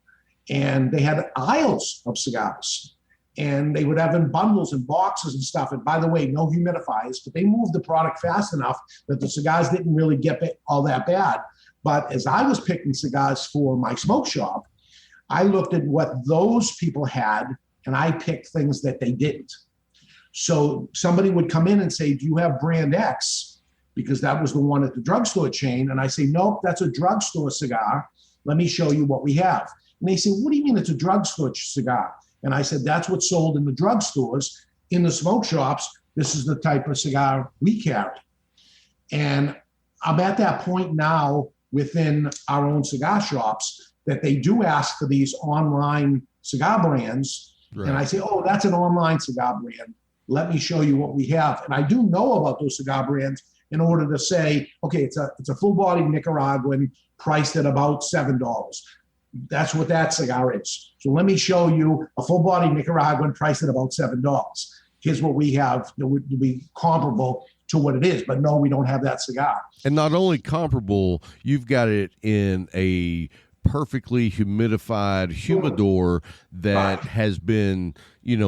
And they had aisles of cigars. And they would have in bundles and boxes and stuff. And by the way, no humidifiers, but they moved the product fast enough that the cigars didn't really get all that bad. But as I was picking cigars for my smoke shop, I looked at what those people had, and I picked things that they didn't. So somebody would come in and say, do you have brand X? Because that was the one at the drugstore chain. And I say, nope, that's a drugstore cigar. Let me show you what we have. And they say, what do you mean it's a drugstore cigar? And I said, that's what's sold in the drugstores. In the smoke shops, this is the type of cigar we carry. And I'm at that point now within our own cigar shops that they do ask for these online cigar brands. Right. And I say, oh, that's an online cigar brand. Let me show you what we have. And I do know about those cigar brands in order to say, okay, it's a full-bodied Nicaraguan priced at about $7. That's what that cigar is. So let me show you a full-bodied Nicaraguan priced at about $7. Here's what we have that would be comparable to what it is. But no, we don't have that cigar. And not only comparable, you've got it in a perfectly humidified humidor that has been,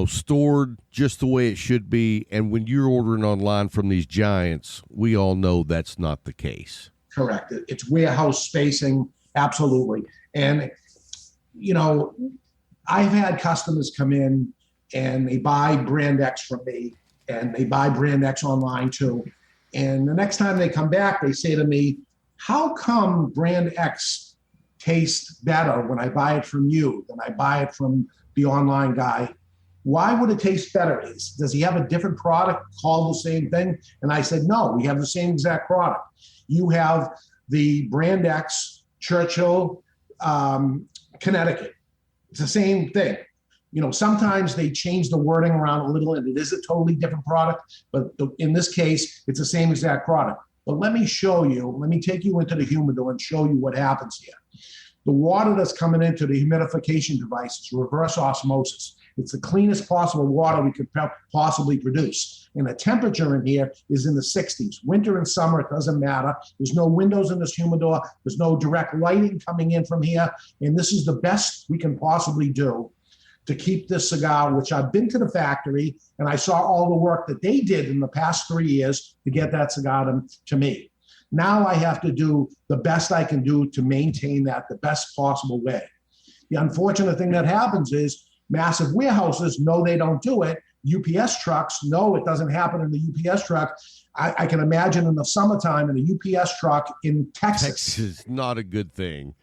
stored just the way it should be. And when you're ordering online from these giants, we all know that's not the case. Correct. It's warehouse spacing. Absolutely. And, I've had customers come in and they buy brand X from me and they buy brand X online too. And the next time they come back, they say to me, how come brand X tastes better when I buy it from you than I buy it from the online guy? Why would it taste better? Does he have a different product called the same thing? And I said, no, we have the same exact product. You have the brand X Churchill, Connecticut. It's the same thing. Sometimes they change the wording around a little and it is a totally different product, but in this case, it's the same exact product. But let me take you into the humidor and show you what happens here. The water that's coming into the humidification device is reverse osmosis. It's the cleanest possible water we could possibly produce. And the temperature in here is in the 60s. Winter and summer, it doesn't matter. There's no windows in this humidor. There's no direct lighting coming in from here. And this is the best we can possibly do to keep this cigar, which I've been to the factory and I saw all the work that they did in the past 3 years to get that cigar to me. Now I have to do the best I can do to maintain that the best possible way. The unfortunate thing that happens is massive warehouses, no, they don't do it. UPS trucks, no, it doesn't happen in the UPS truck. I can imagine in the summertime in a UPS truck in Texas. Texas is not a good thing.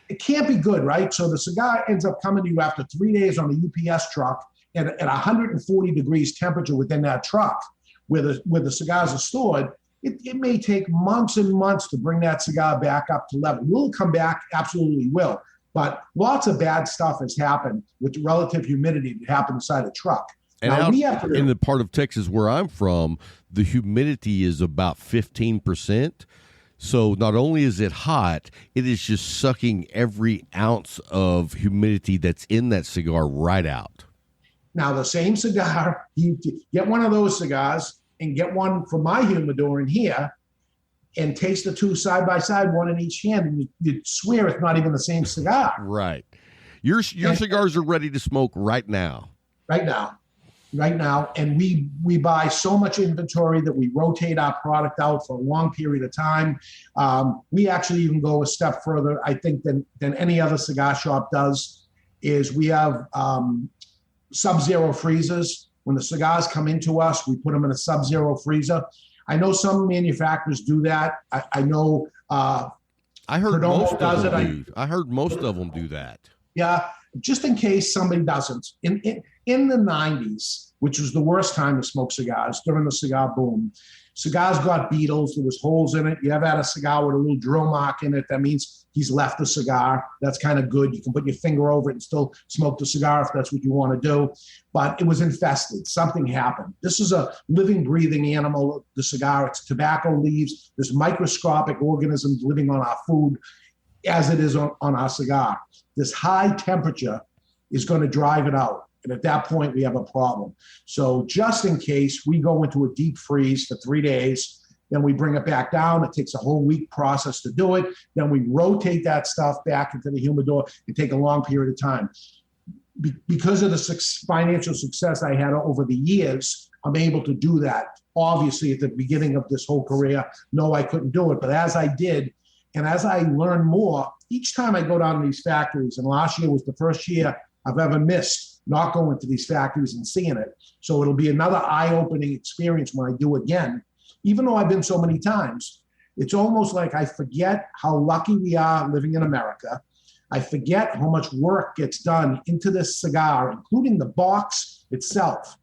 It can't be good, right? So the cigar ends up coming to you after 3 days on a UPS truck at 140 degrees temperature within that truck where the cigars are stored. It may take months and months to bring that cigar back up to level. Will it come back? Absolutely will. But lots of bad stuff has happened with relative humidity that happened inside a truck. And in the part of Texas where I'm from, the humidity is about 15%. So not only is it hot, it is just sucking every ounce of humidity that's in that cigar right out. Now, the same cigar, you get one of those cigars and get one from my humidor in here and taste the two side by side, one in each hand, and you'd swear it's not even the same cigar. Right. Your cigars are ready to smoke right now. Right now. And we buy so much inventory that we rotate our product out for a long period of time. We actually even go a step further, I think, than any other cigar shop does, is we have sub-zero freezers. When the cigars come into us, we put them in a sub-zero freezer. I know some manufacturers do that. I know I heard Perdomo most does of it. them do. I heard most of them do that. Yeah, just in case somebody doesn't. In the 90s, which was the worst time to smoke cigars, during the cigar boom, cigars got beetles. There was holes in it. You ever had a cigar with a little drill mark in it? That means he's left the cigar. That's kind of good. You can put your finger over it and still smoke the cigar if that's what you want to do. But it was infested. Something happened. This is a living, breathing animal, the cigar. It's tobacco leaves. There's microscopic organisms living on our food as it is on our cigar. This high temperature is going to drive it out. And at that point, we have a problem. So just in case, we go into a deep freeze for 3 days. Then we bring it back down. It takes a whole week process to do it. Then we rotate that stuff back into the humidor. It takes a long period of time. Because of the financial success I had over the years, I'm able to do that. Obviously, at the beginning of this whole career, no, I couldn't do it. But as I did, and as I learned more, each time I go down to these factories, and last year was the first year I've ever missed not going to these factories and seeing it. So it'll be another eye-opening experience when I do again. Even though I've been so many times, it's almost like I forget how lucky we are living in America. I forget how much work gets done into this cigar, including the box itself.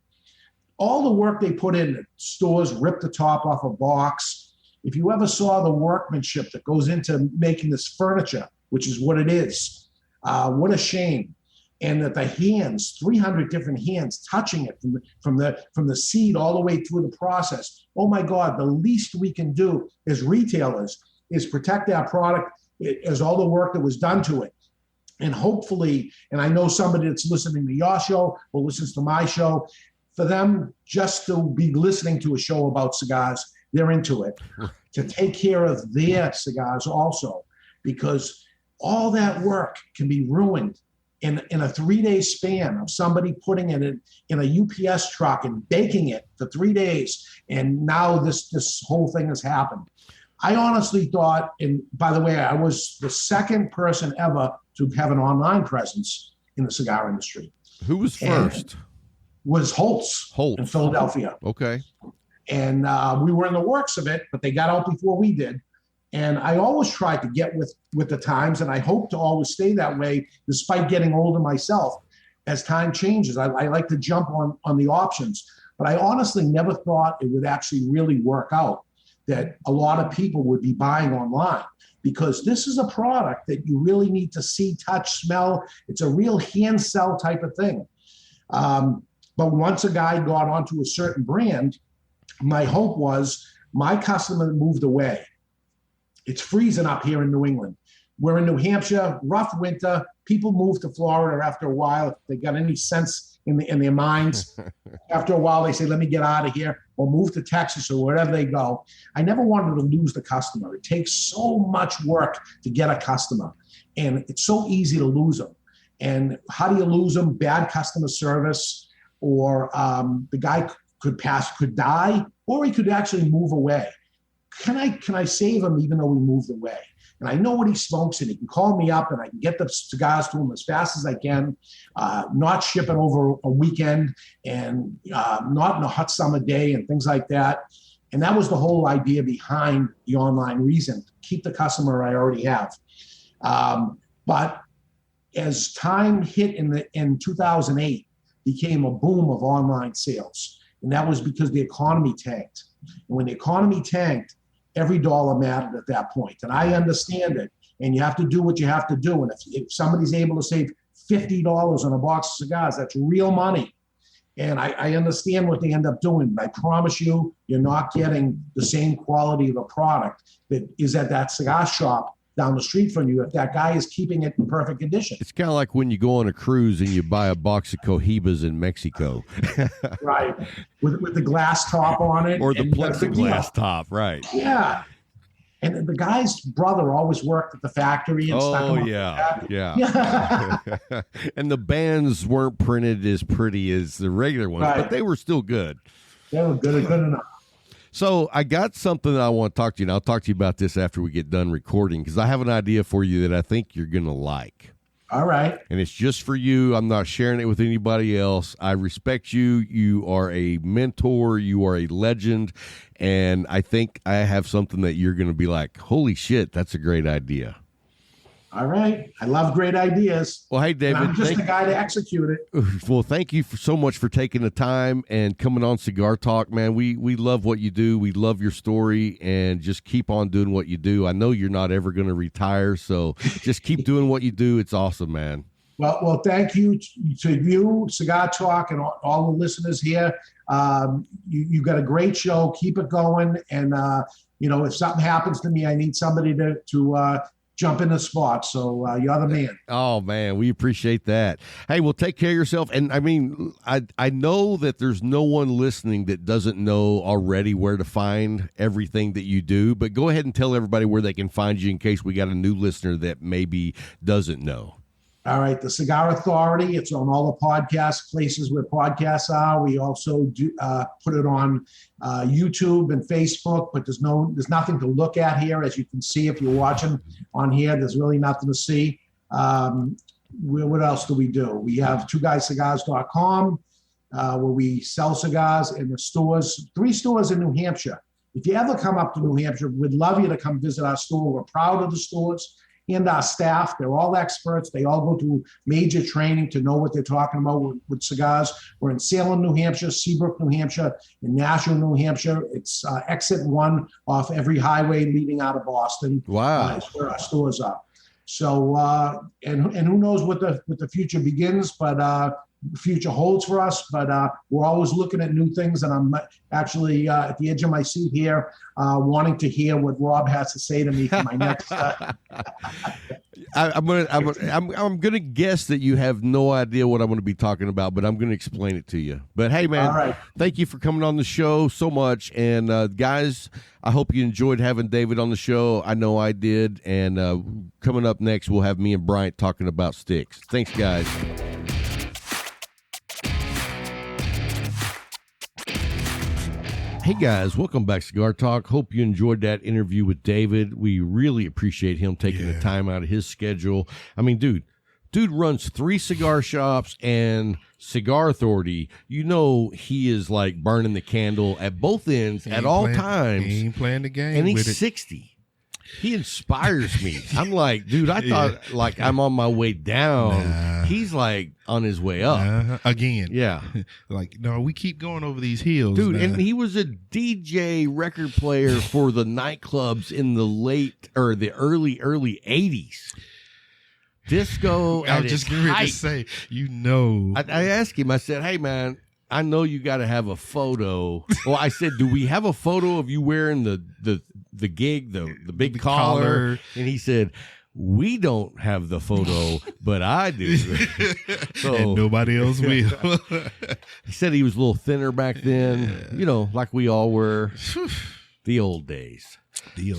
All the work they put in, stores rip the top off a box. If you ever saw the workmanship that goes into making this furniture, which is what it is, what a shame. And that the hands, 300 different hands touching it from the seed all the way through the process. Oh my God, the least we can do as retailers is protect our product as all the work that was done to it. And hopefully, and I know somebody that's listening to your show or listens to my show, for them just to be listening to a show about cigars, they're into it. To take care of their cigars also, because all that work can be ruined in a 3-day span of somebody putting it in a UPS truck and baking it for 3 days. And now this whole thing has happened. I honestly thought, and by the way, I was the second person ever to have an online presence in the cigar industry. Who was first? Was Holtz in Philadelphia. Okay. And we were in the works of it, but they got out before we did. And I always tried to get with the times, and I hope to always stay that way, despite getting older myself. As time changes, I like to jump on the options. But I honestly never thought it would actually really work out, that a lot of people would be buying online, because this is a product that you really need to see, touch, smell. It's a real hand sell type of thing. But once a guy got onto a certain brand, my hope was my customer moved away. It's freezing up here in New England. We're in New Hampshire, rough winter. People move to Florida after a while. If they got any sense in their minds, after a while they say, let me get out of here, or move to Texas or wherever they go. I never wanted to lose the customer. It takes so much work to get a customer, and it's so easy to lose them. And how do you lose them? Bad customer service, or the guy could die, or he could actually move away. Can I save him even though he moved away? And I know what he smokes, and he can call me up and I can get the cigars to him as fast as I can, not ship it over a weekend, and not in a hot summer day and things like that. And that was the whole idea behind the online reason, keep the customer I already have. But as time hit in 2008, became a boom of online sales. And that was because the economy tanked. And when the economy tanked, every dollar mattered at that point. And I understand it. And you have to do what you have to do. And if somebody's able to save $50 on a box of cigars, that's real money. And I understand what they end up doing. But I promise you, you're not getting the same quality of a product that is at that cigar shop down the street from you if that guy is keeping it in perfect condition. It's kind of like when you go on a cruise and you buy a box of Cohibas in Mexico. Right. With the glass top on it. Or the plexiglass top, right. Yeah. And the guy's brother always worked at the factory and stuck him yeah. And the bands weren't printed as pretty as the regular ones, but they were still good. They were good enough. So I got something that I want to talk to you, and I'll talk to you about this after we get done recording, because I have an idea for you that I think you're going to like. All right. And it's just for you. I'm not sharing it with anybody else. I respect you. You are a mentor. You are a legend. And I think I have something that you're going to be like, holy shit, that's a great idea. All right. I love great ideas. Well, hey, David. And I'm just the guy to execute it. Well, thank you so much for taking the time and coming on Cigar Talk, man. We love what you do. We love your story, and just keep on doing what you do. I know you're not ever going to retire, so just keep doing what you do. It's awesome, man. Well, thank you to you, Cigar Talk, and all the listeners here. You got a great show. Keep it going. And, if something happens to me, I need somebody to jump in the spot. So you're the man. Oh man, we appreciate that. Hey, well, take care of yourself. And I mean, I know that there's no one listening that doesn't know already where to find everything that you do, but go ahead and tell everybody where they can find you in case we got a new listener that maybe doesn't know. All right, the Cigar Authority. It's on all the podcast places where podcasts are. We also do put it on YouTube and Facebook, but there's nothing to look at here, as you can see if you're watching on here. There's really nothing to see. What else do we do? We have twoguyscigars.com where we sell cigars in the stores, 3 stores in New Hampshire. If you ever come up to New Hampshire, we'd love you to come visit our store. We're proud of the stores and our staff. They're all experts. They all go through major training to know what they're talking about with cigars. We're in Salem, New Hampshire, Seabrook, New Hampshire, and Nashua, New Hampshire. It's exit 1 off every highway leading out of Boston. Wow. That's where our stores are. So, and who knows what the future begins, but future holds for us, but we're always looking at new things, and I'm actually at the edge of my seat here wanting to hear what Rob has to say to me for my next I'm gonna guess that you have no idea what I'm going to be talking about, but I'm going to explain it to you. But hey, man, All right. Thank you for coming on the show so much, and guys, I hope you enjoyed having David on the show. I know I did, and coming up next, we'll have me and Bryant talking about sticks. Thanks, guys. Hey guys, welcome back to Cigar Talk. Hope you enjoyed that interview with David. We really appreciate him taking the time out of his schedule. I mean, dude runs 3 cigar shops and Cigar Authority. You know, he is like burning the candle at both ends at all times. He ain't playing the game. And he's with 60. He inspires me. I'm like, dude, I thought like I'm on my way down. Nah. He's like on his way up. Again. Yeah. Like, no, we keep going over these hills. Dude, now. and he was a DJ record player for the nightclubs in the early 80s. Disco I at was just its going to height. say, you know. I asked him, I said, hey, man, I know you got to have a photo. Well, I said, do we have a photo of you wearing the gig, the big collar? And he said, we don't have the photo, but I do. So, and nobody else will. He said he was a little thinner back then, you know, like we all were. The old days.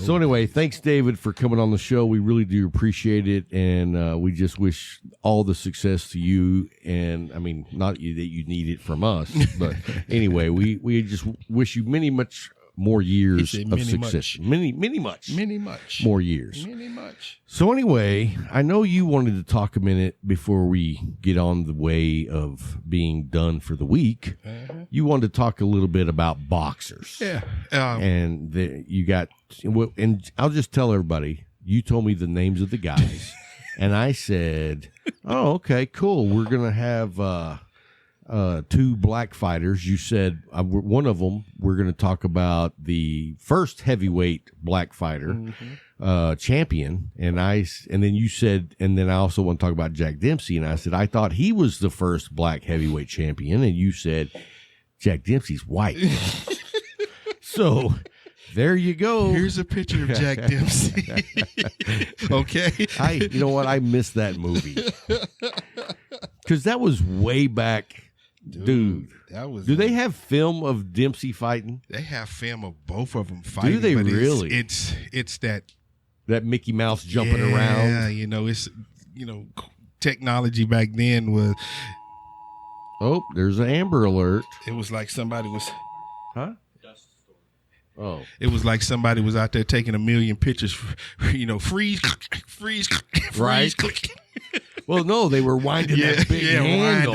So anyway, thanks, David, for coming on the show. We really do appreciate it, and we just wish all the success to you. And I mean, not that you need it from us, but anyway, we just wish you much more years of success. Many much more years. So anyway, I know you wanted to talk a minute before we get on the way of being done for the week. You wanted to talk a little bit about boxers. Yeah. And you got, and I'll just tell everybody, you told me the names of the guys. And I said, oh, okay, cool. We're going to have 2 black fighters. You said one of them, we're going to talk about the first heavyweight black fighter champion. And then you said, and then I also want to talk about Jack Dempsey. And I said, I thought he was the first black heavyweight champion. And you said, Jack Dempsey's white. So there you go. Here's a picture of Jack Dempsey. Okay. You know what? I missed that movie. Because that was way back. Dude, that was. Do they have film of Dempsey fighting? They have film of both of them fighting. Do they but really? It's that Mickey Mouse jumping around. Yeah, you know, it's technology back then was. Oh, there's an Amber Alert. It was like somebody was. Huh? Oh, it was like somebody was out there taking a million pictures. Freeze, right. Well, no, they were winding that big handle.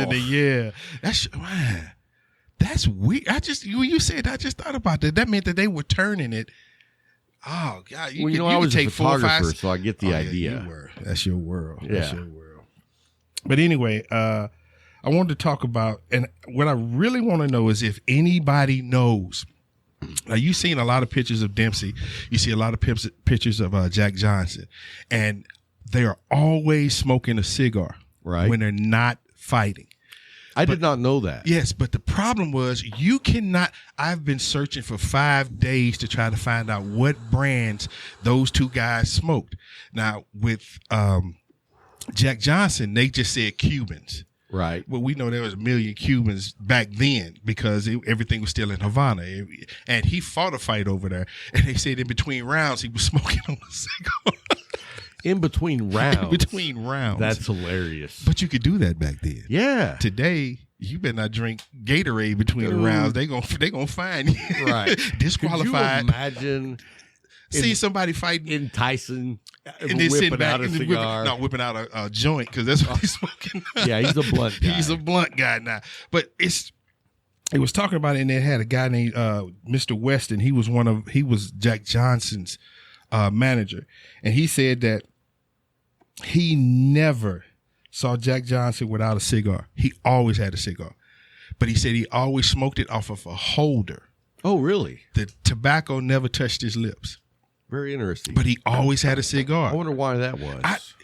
That's weird. You said, I just thought about that. That meant that they were turning it. Oh God! I was a photographer, so I get the idea. Yeah, you were. That's your world. Yeah. That's your world. But anyway, I wanted to talk about, and what I really want to know is if anybody knows. Now, you've seen a lot of pictures of Dempsey. You see a lot of pictures of Jack Johnson, and they are always smoking a cigar right when they're not fighting. I did not know that. Yes, but the problem was you cannot. I've been searching for 5 days to try to find out what brands those two guys smoked. Now with Jack Johnson, they just said Cubans. Right. Well, we know there was a million Cubans back then because everything was still in Havana. And he fought a fight over there. And they said in between rounds, he was smoking on a cigar. In between rounds. In between rounds. That's hilarious. But you could do that back then. Yeah. Today, you better not drink Gatorade between the rounds. They gonna find you. Right. Disqualified. Could you imagine see somebody fighting in Tyson and then sitting whipping back out a and cigar? whipping out a joint because that's what he's smoking. Yeah, he's a blunt guy. He's a blunt guy now. But it was talking about it, and they had a guy named Mr. Weston. He was Jack Johnson's manager, and he said that he never saw Jack Johnson without a cigar. He always had a cigar, but he said he always smoked it off of a holder. Oh, really? The tobacco never touched his lips. Very interesting. But he always had a cigar. I wonder why that was.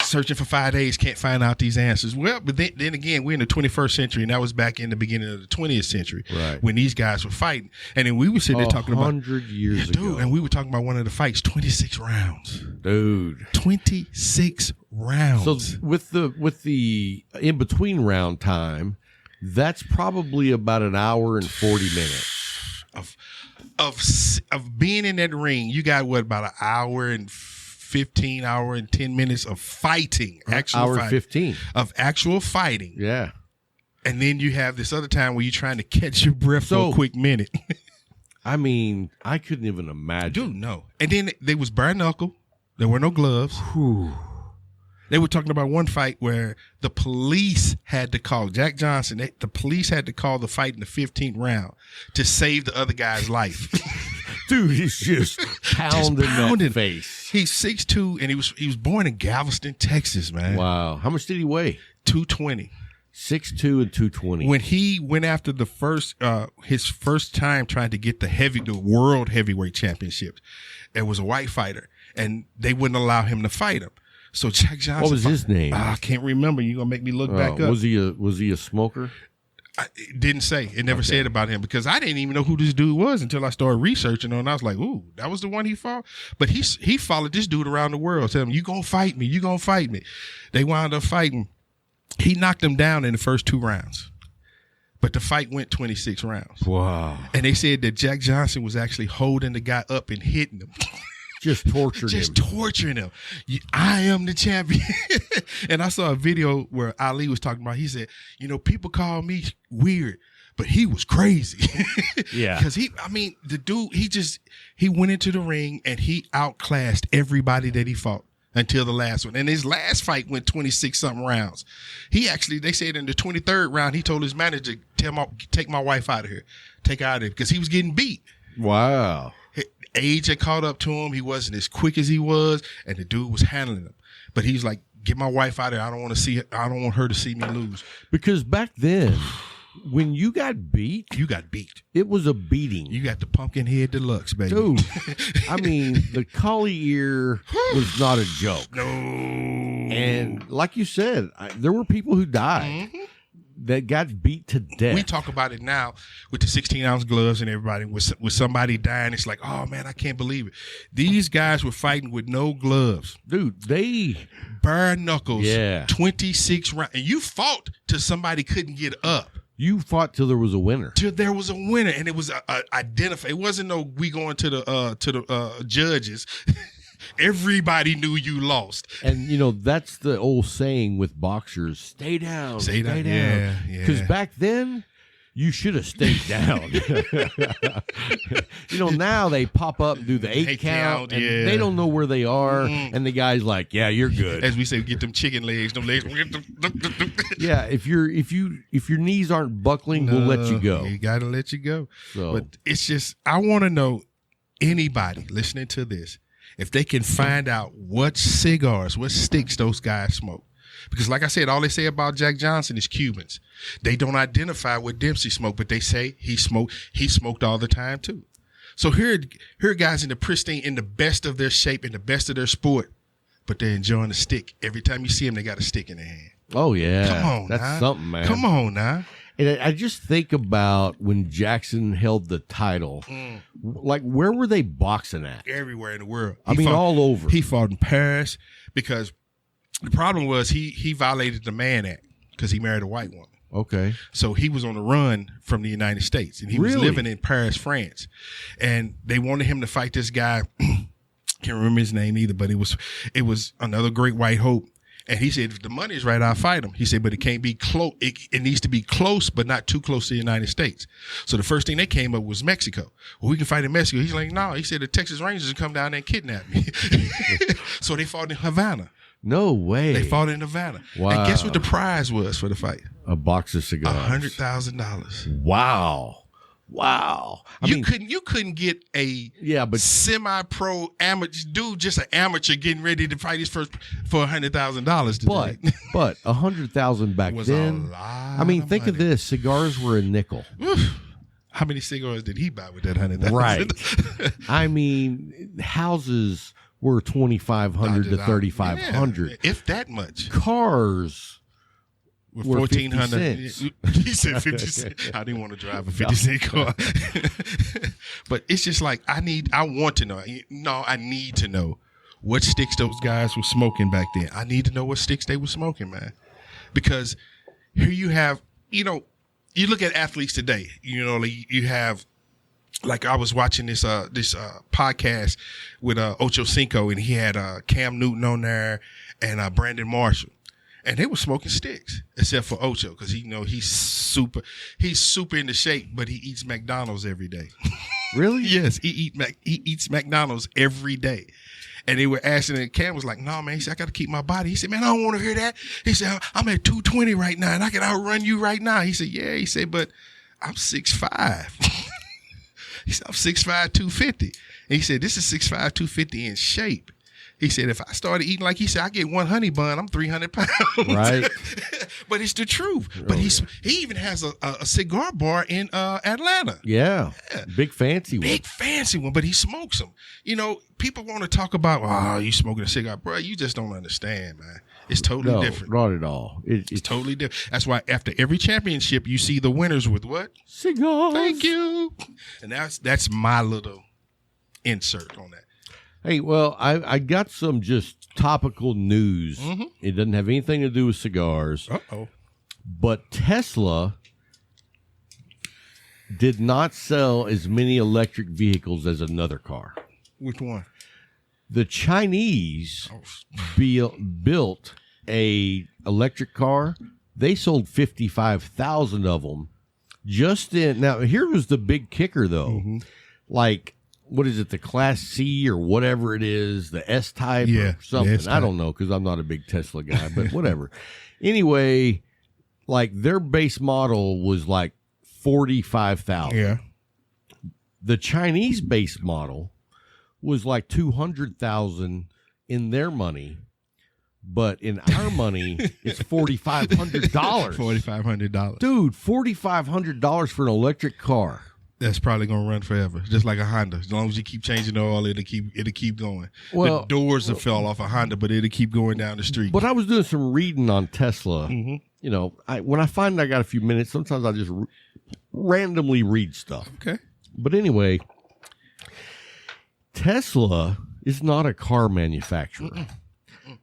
Searching for 5 days, can't find out these answers. Well, but then again, we're in the 21st century, and that was back in the beginning of the 20th century, right, when these guys were fighting. And then we were sitting there talking about 100 years ago. Dude, and we were talking about one of the fights, 26 rounds. Dude. 26 rounds. So with the in between round time, that's probably about an hour and 40 minutes. Of being in that ring, you got about an hour and 15, hour and 10 minutes of fighting. Hour 15 of actual fighting. Yeah. And then you have this other time where you're trying to catch your breath for a quick minute. I mean, I couldn't even imagine. Dude, no. And then there was bare knuckle. There were no gloves. Whew. They were talking about one fight where the police had to call Jack Johnson. The police had to call the fight in the 15th round to save the other guy's life. Dude, he's just pounding that face. He's 6'2", and he was born in Galveston, Texas, man. Wow. How much did he weigh? 220. 6'2" and 220. When he went after his first time trying to get the world heavyweight championship, it was a white fighter, and they wouldn't allow him to fight him. So Jack Johnson. What was his name? I can't remember. You're gonna make me look back up. Was he a smoker? It didn't say. It never said about him because I didn't even know who this dude was until I started researching on. I was like, "Ooh, that was the one he fought." But he followed this dude around the world, telling him, "You gonna fight me? You gonna fight me?" They wound up fighting. He knocked him down in the first 2 rounds, but the fight went 26 rounds. Wow! And they said that Jack Johnson was actually holding the guy up and hitting him. Just torturing him. I am the champion. And I saw a video where Ali was talking about, he said, people call me weird, but he was crazy. Yeah. Because the dude, he went into the ring and he outclassed everybody that he fought until the last one. And his last fight went 26-something rounds. They said in the 23rd round, he told his manager, take my wife out of here. Take her out of here. Because he was getting beat. Wow. Age had caught up to him. He wasn't as quick as he was, and the dude was handling him. But he's like, "Get my wife out of here. I don't want her to see me lose." Because back then, when you got beat, It was a beating. You got the Pumpkinhead Deluxe, baby. Dude, the collie ear was not a joke. No. And like you said, there were people who died. Mm-hmm. That got beat to death. We talk about it now with the 16-ounce gloves and everybody. With somebody dying, it's like, oh, man, I can't believe it. These guys were fighting with no gloves. Dude, they... bare knuckles. Yeah. 26 rounds. And you fought till somebody couldn't get up. You fought till there was a winner. Till there was a winner. And it was identified. It wasn't we going to the judges. Everybody knew you lost. And, that's the old saying with boxers, stay down. Stay down. Yeah. Because back then, you should have stayed down. Now they pop up and do the 8 count, and they don't know where they are. Mm. And the guy's like, yeah, you're good. As we say, get them chicken legs, Yeah, if your knees aren't buckling, we'll let you go. You got to let you go. So. But it's just, I want to know, anybody listening to this, if they can find out what sticks those guys smoke. Because like I said, all they say about Jack Johnson is Cubans. They don't identify what Dempsey smoked, but they say he smoked all the time too. So here are guys in the best of their shape, in the best of their sport, but they're enjoying the stick. Every time you see them, they got a stick in their hand. Oh yeah, Come on, that's now. something, man. Come on now. And I just think about when Jackson held the title. Like, where were they boxing at? Everywhere in the world. I mean, all over. He fought in Paris because the problem was he violated the Mann Act because he married a white woman. Okay. So he was on the run from the United States, and he was living in Paris, France. And they wanted him to fight this guy. Can't remember his name either, but it was another great white hope. And he said, if the money is right, I'll fight him. He said, but it can't be close. It needs to be close, but not too close to the United States. So the first thing they came up was Mexico. Well, we can fight in Mexico. He's like, no. He said, the Texas Rangers would come down there and kidnap me. So they fought in Havana. No way. They fought in Havana. Wow. And guess what the prize was for the fight? A box of cigars. $100,000. Wow. You couldn't get a but semi-pro amateur dude, just an amateur getting ready to fight his first for $100,000 today. But $100,000 back was then. A lot I mean, of think money. of this: cigars were a nickel. How many cigars did he buy with that $100,000? Right. I mean, houses were $2,500 to $3,500. Yeah, if that much. Cars With were 1,400. 50 cents. He said 50 cents. I didn't want to drive a 50-cent car. But it's just like, I want to know. No, I need to know what sticks those guys were smoking back then. I need to know what sticks they were smoking, man. Because here you have, you look at athletes today, you have, like I was watching this podcast with Ocho Cinco, and he had Cam Newton on there and Brandon Marshall. And they were smoking sticks, except for Ocho, because he's super into shape, but he eats McDonald's every day. Really? Yes, he eats McDonald's every day. And they were asking, and Cam was like, "No, man." He said, "I got to keep my body." He said, "Man, I don't want to hear that." He said, "I'm at 220 right now, and I can outrun you right now." He said, "Yeah." He said, "But I'm 6'5". He said, "I'm 6'5", 250. And he said, "This is 6'5", 250 in shape." He said, if I started eating like he said, I get one honey bun, I'm 300 pounds. Right. But it's the truth. But he even has a cigar bar in Atlanta. Yeah. Big fancy one. Big fancy one, but he smokes them. People want to talk about, you smoking a cigar. Bro, you just don't understand, man. It's totally different. Not at all. It's totally different. That's why after every championship, you see the winners with what? Cigars. Thank you. And that's my little insert on that. Hey, well, I got some just topical news. Mm-hmm. It doesn't have anything to do with cigars. Uh-oh. But Tesla did not sell as many electric vehicles as another car. Which one? The Chinese built a electric car. They sold 55,000 of them. Now, here was the big kicker, though. Mm-hmm. Like, what is it, the Class C or whatever it is, the S-Type or something. I don't know because I'm not a big Tesla guy, but whatever. Anyway, like their base model was like 45,000. Yeah. The Chinese base model was like 200,000 in their money, but in our money, it's $4,500. $4,500. Dude, $4,500 for an electric car. That's probably gonna run forever, just like a Honda. As long as you keep changing the oil, it'll keep going. Well, the doors will fall off a Honda, but it'll keep going down the street. But I was doing some reading on Tesla. Mm-hmm. When I find I got a few minutes, sometimes I just randomly read stuff. Okay. But anyway, Tesla is not a car manufacturer. Mm-mm.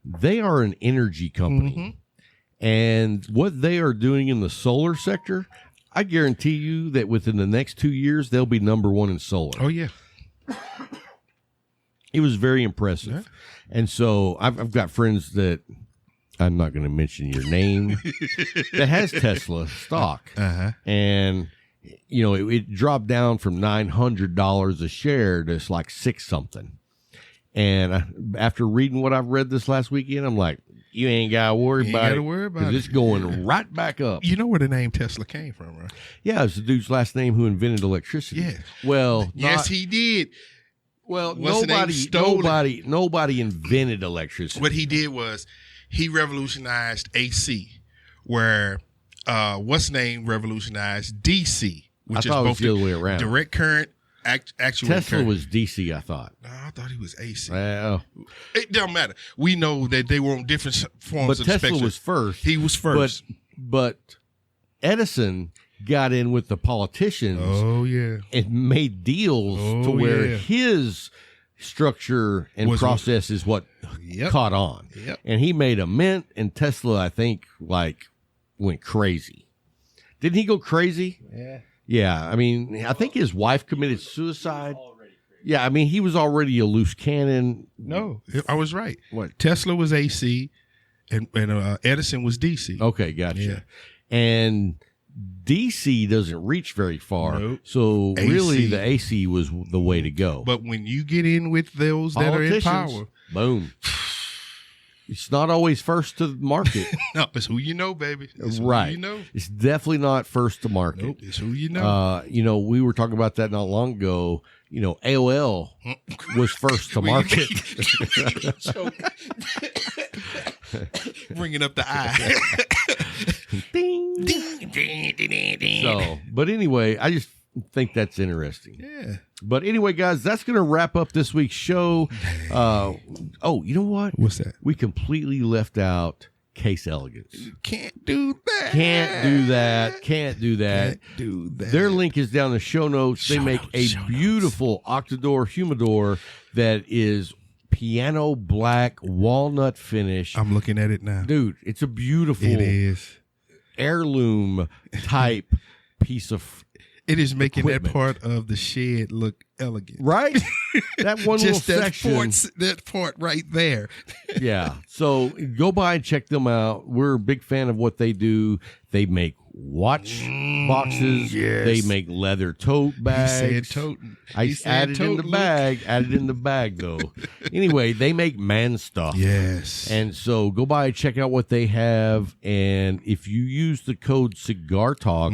They are an energy company. Mm-hmm. And what they are doing in the solar sector, I guarantee you that within the next 2 years, they'll be number one in solar. Oh, yeah. It was very impressive. Yeah. And so I've got friends that, I'm not going to mention your name, that has Tesla stock. Uh-huh. And, it dropped down from $900 a share to it's like $6-something. And after reading what I've read this last weekend, I'm like, you ain't got to worry about it. Because it's going right back up. You know where the name Tesla came from, right? Yeah, it's the dude's last name who invented electricity. Yeah. Well, yes, he did. Well, nobody invented electricity. What he did was he revolutionized AC, where revolutionized DC, which is both the other way around. Direct current actual Tesla carry. was DC, I thought. No, I thought he was AC. Well, It don't matter. We know that they were on different forms but of the Tesla spectrum. was first. He was first. But Edison got in with the politicians Oh yeah. and made deals to Oh, where yeah. his structure and Was- process is what Yep. caught on. Yep. And he made a mint, and Tesla, I think, like went crazy. Didn't he go crazy? Yeah. Yeah. I mean, I think his wife committed suicide. Yeah. I mean, he was already a loose cannon. No, I was right. What? Tesla was AC, and Edison was DC. Okay, gotcha. Yeah. And DC doesn't reach very far. Nope. So really AC. the AC was the way to go. But when you get in with those that are in power, boom. It's not always first to market. no, it's who you know, baby. It's Right. Who you know. It's definitely not first to market. Nope, it's who you know. We were talking about that not long ago. AOL was first to market. Bringing up the eye. Ding. So, but anyway, I just think that's interesting. Yeah. But anyway, guys, that's going to wrap up this week's show. You know what? What's that? We completely left out Case Elegance. Can't do that. Can't do that. Can't do that. Can't do that. Their link is down in the show notes. They make a beautiful Octador humidor that is piano black walnut finish. I'm looking at it now. Dude, it's a beautiful It is. heirloom type piece of It is making equipment. that part of the shed look elegant. right. That one Just little that section. that part right there. Yeah. So go by and check them out. We're a big fan of what they do. They make watch boxes. yes. They make leather tote bags. He said toting. I He said added in the tote, bag. Added in the bag though. Anyway, they make man stuff. Yes. And so go by and check out what they have. And if you use the code Cigar Talk,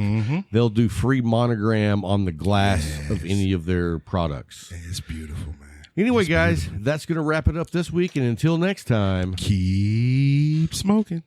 they'll do free monogram on the glass of any of their products. It's beautiful, man. Anyway, guys, that's going to wrap it up this week. And until next time, Keep smoking.